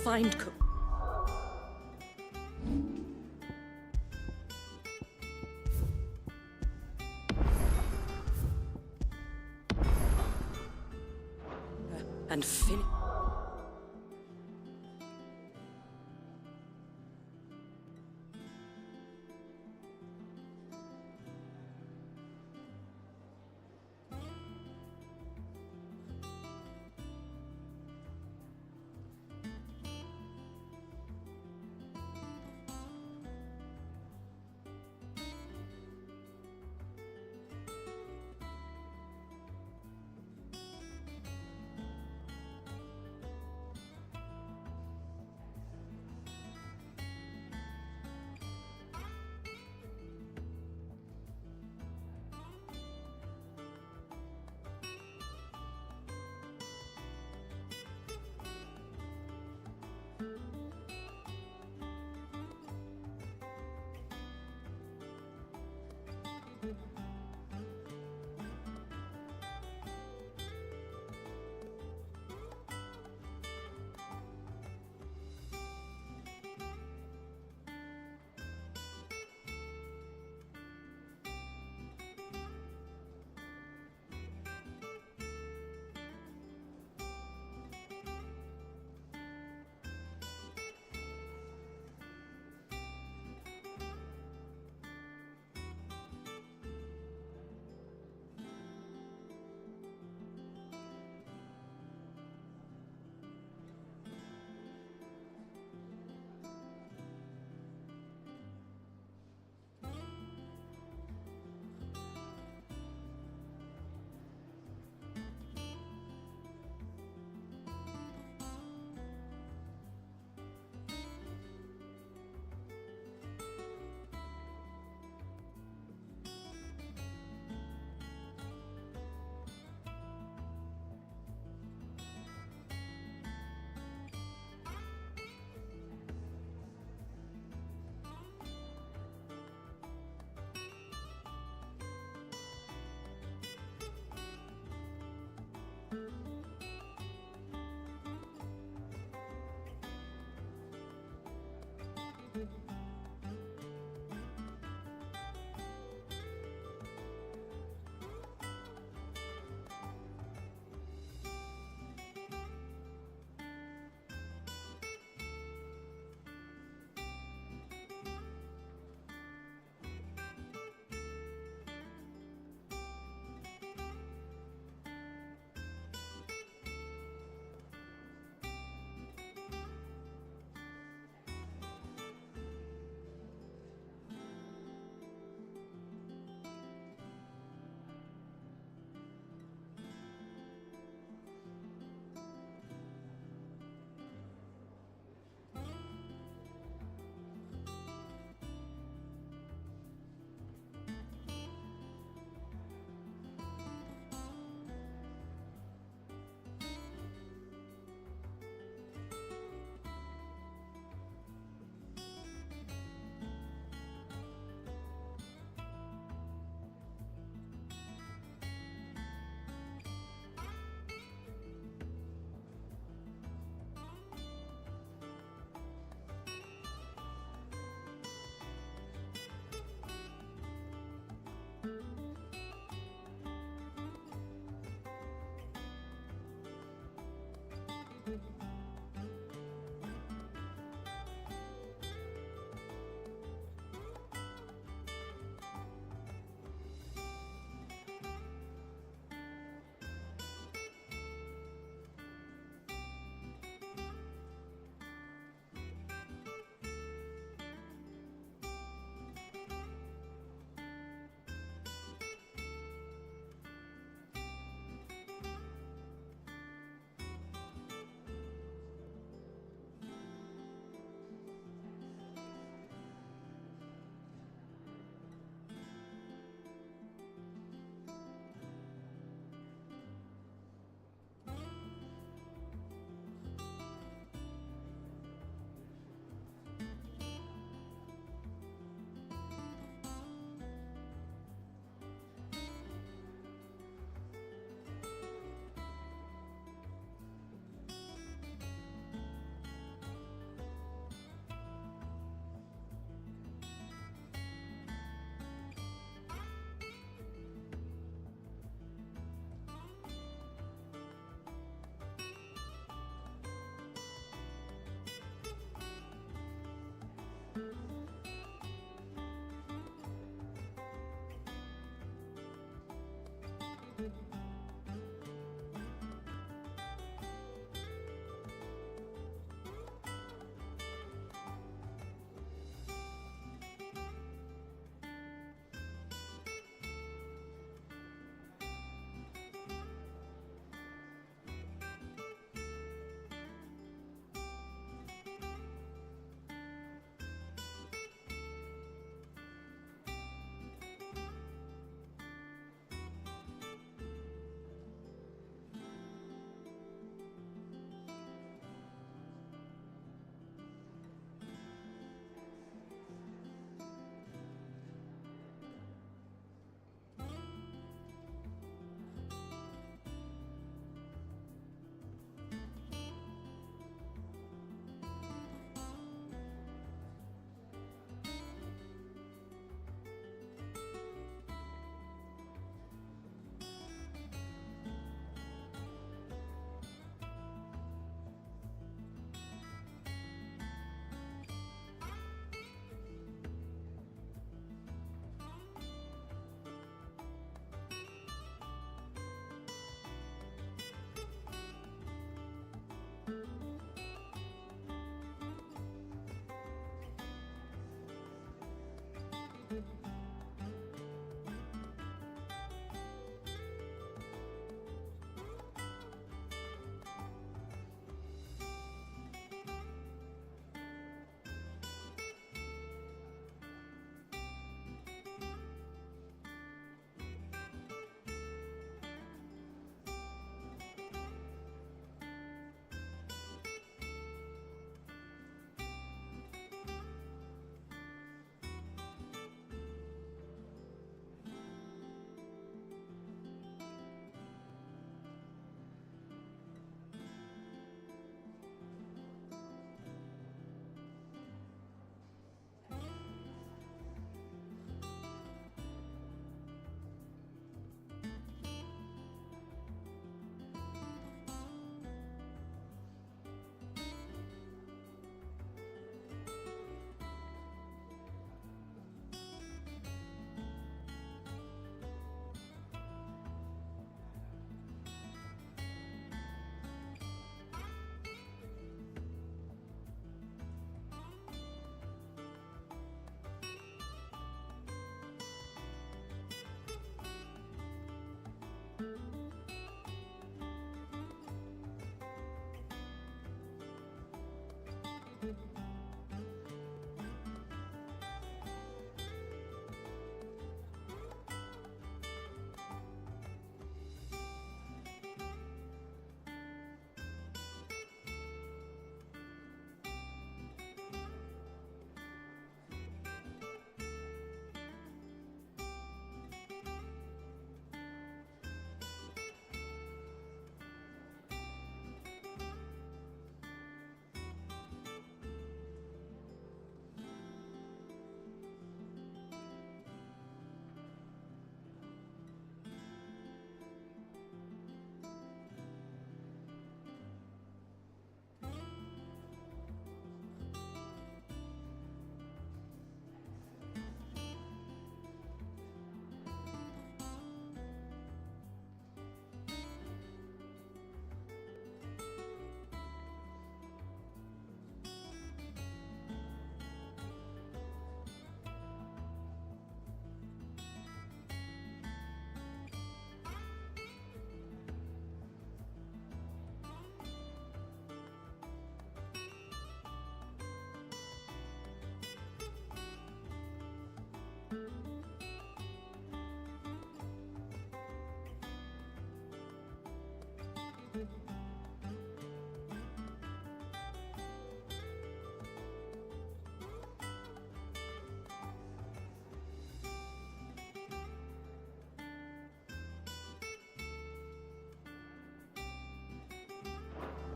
Find cook. And finish.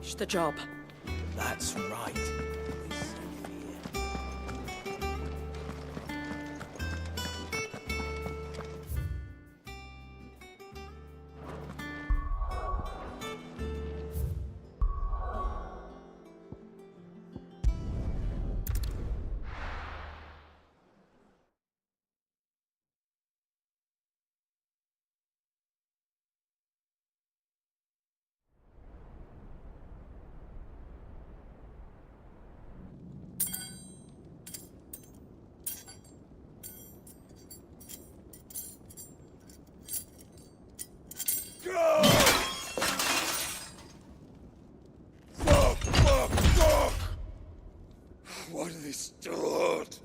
Finish the job. That's right. Why do they still hurt?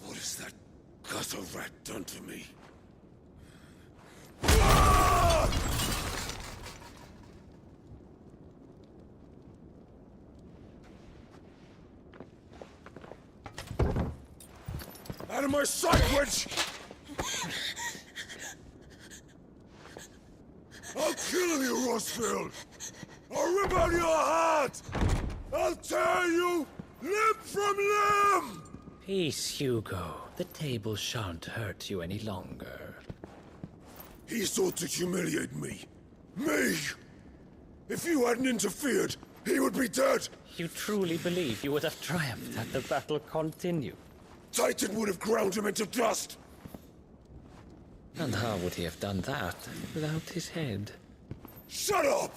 What has that gutter rat done to me? Out of my sight, witch! I'll kill you, Rossfield! I'll rip out your heart! I'll tear you limb from limb! Peace, Hugo. The table shan't hurt you any longer. He sought to humiliate me. Me! If you hadn't interfered, he would be dead! You truly believe you would have triumphed had the battle continued? Titan would have ground him into dust! And how would he have done that without his head? Shut up!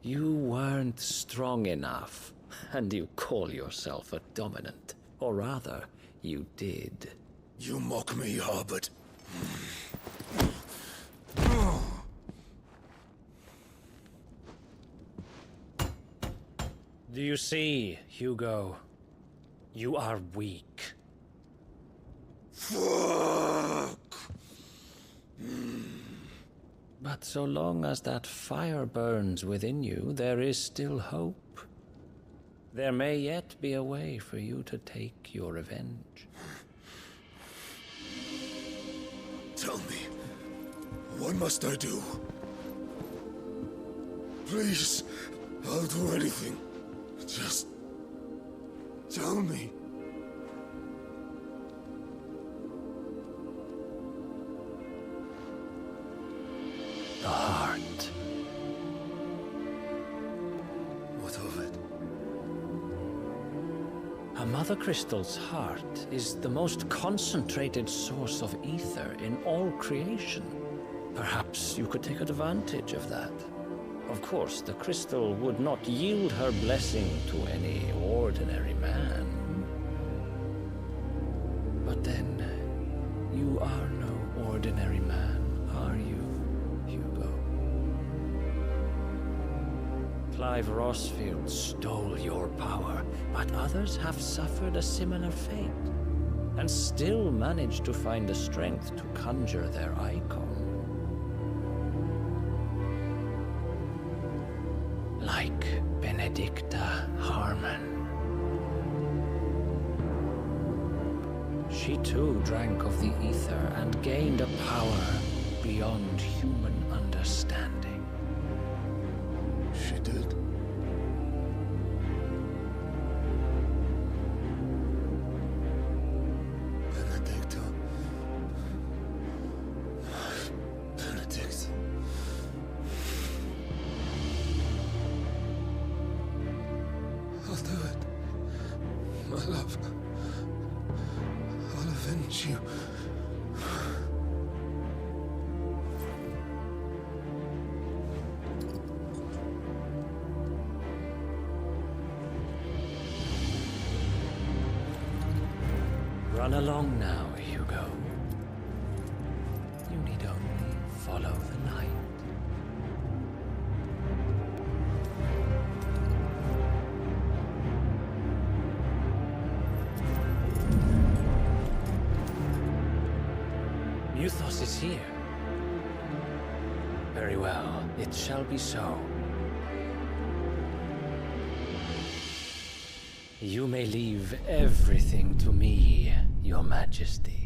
You weren't strong enough, and you call yourself a dominant. Or rather, you did. You mock me, Harbert. Do you see, Hugo? You are weak. Fuck! But so long as that fire burns within you, there is still hope. There may yet be a way for you to take your revenge. Tell me, what must I do? Please, I'll do anything. Just tell me. The heart. What of it? A mother crystal's heart is the most concentrated source of ether in all creation. Perhaps you could take advantage of that. Of course, the crystal would not yield her blessing to any ordinary man. But then, you are no ordinary man, are you, Hugo? Clive Rossfield stole your power, but others have suffered a similar fate, and still managed to find the strength to conjure their icon. Like Benedicta Harmon. She too drank of the ether and gained a power beyond human understanding. She did? Benedicta. Benedict. I'll do it. My love. I'll avenge you. Run along now, Hugo. You need only follow the light. Muthos is here. Very well, it shall be so. You may leave everything to me, Your Majesty.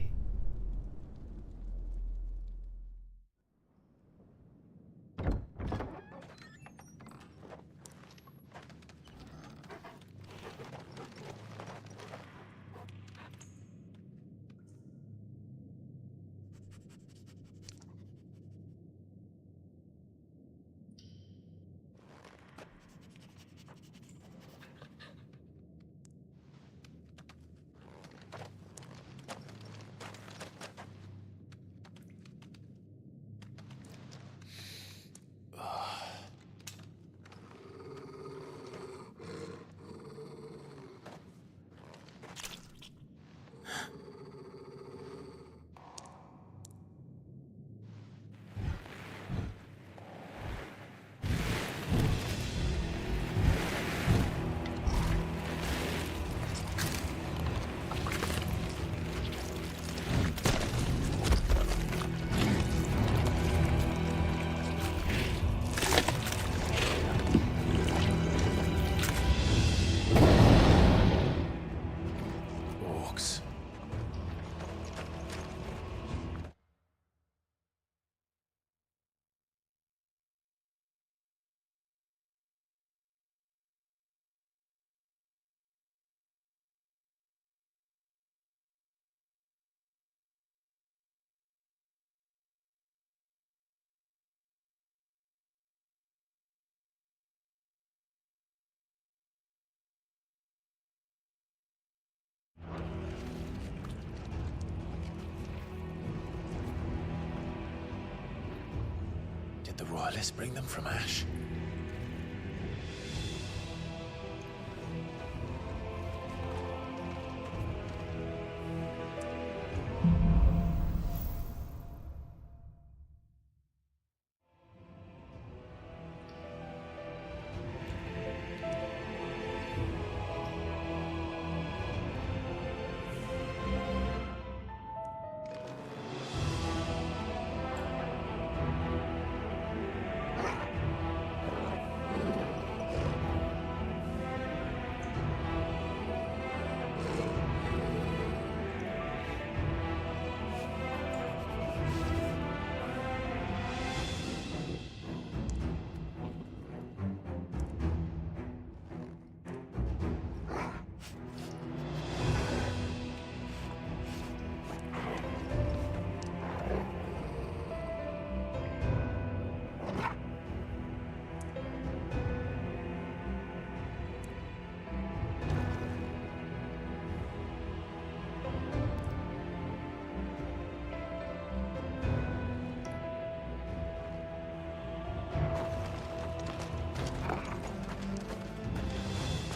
the royalists bring them from Ash?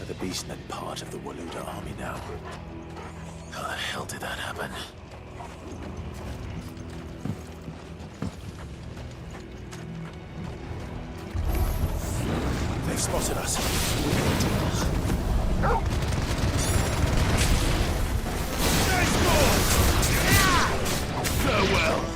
The Beastmen part of the Waluda army now. How the hell did that happen? They've spotted us. Farewell.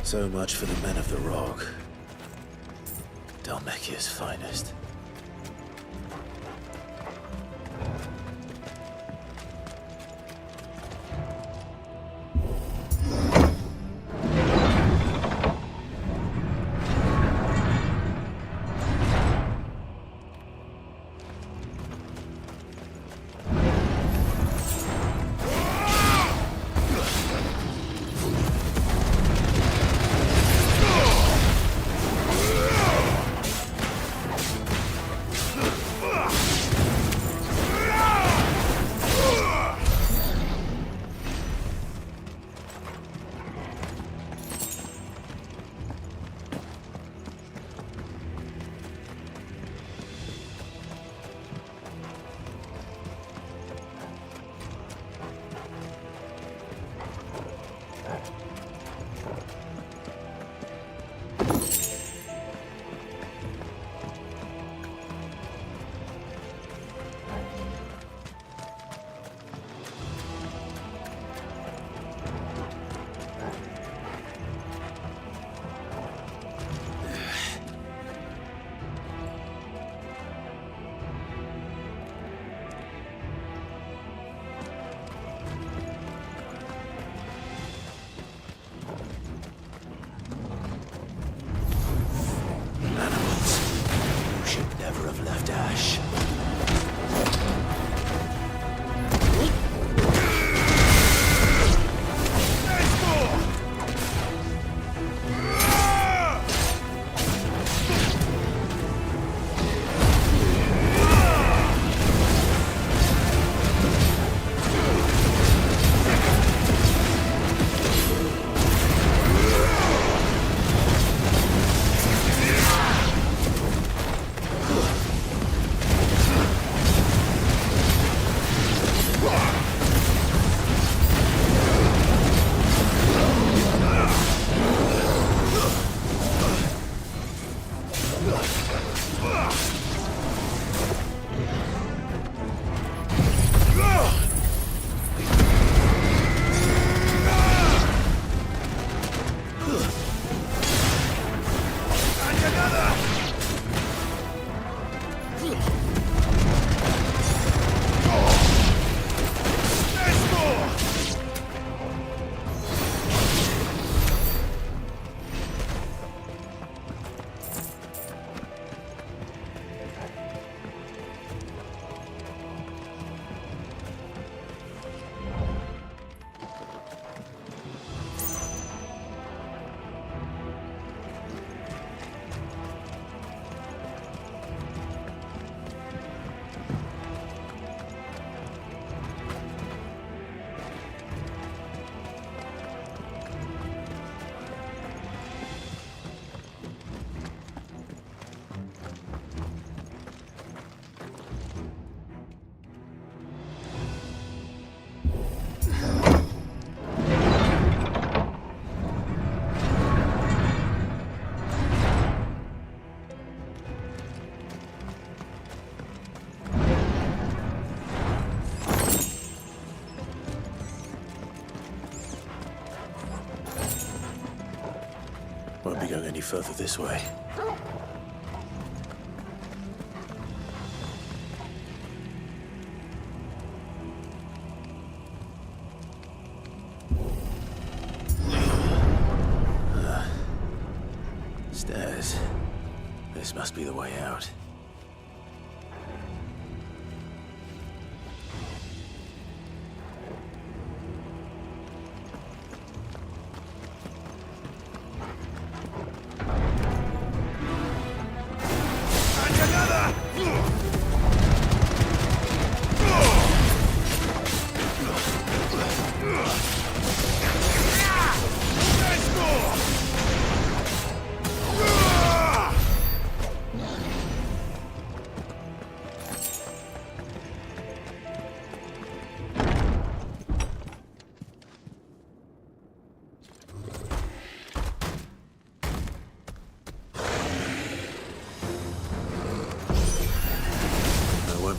So much for the men of the Rock. Dhalmekia's finest. Won't be going any further this way. Stairs. This must be the way out.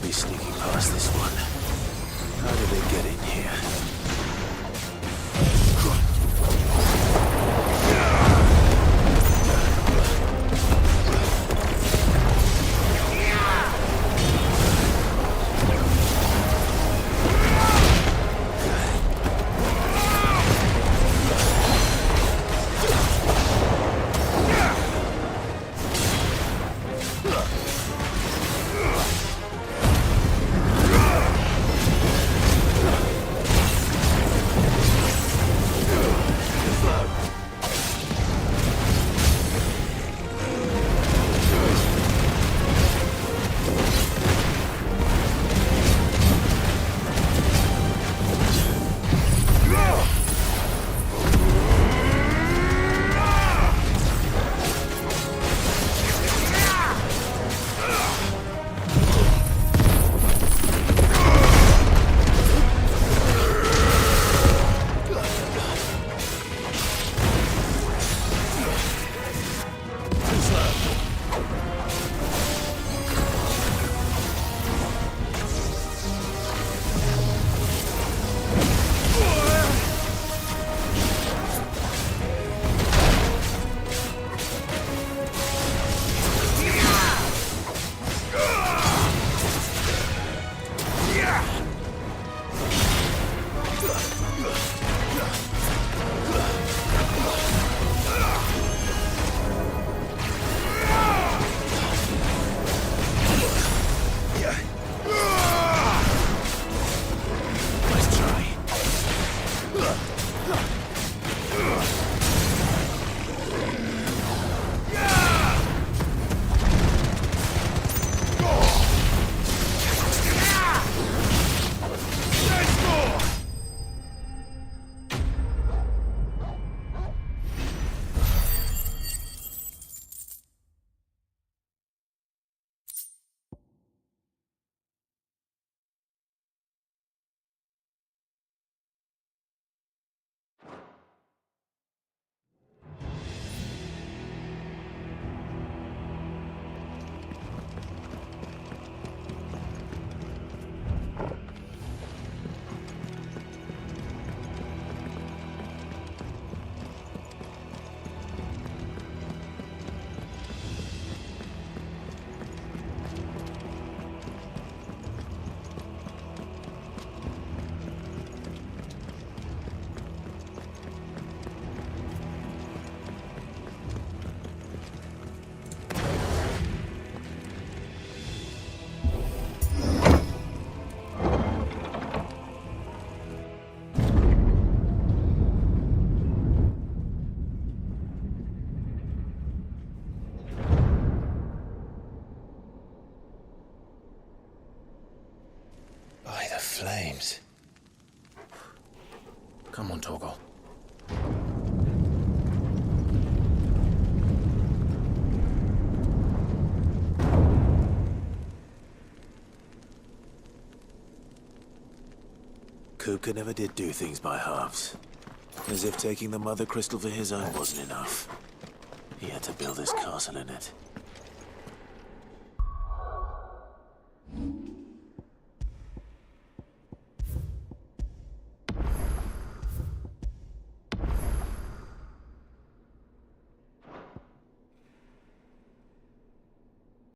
Be sneaking past this one. How did they get in here? Flames. Come on, Torgal. Kupka never did do things by halves. As if taking the Mother Crystal for his own wasn't enough. He had to build his castle in it.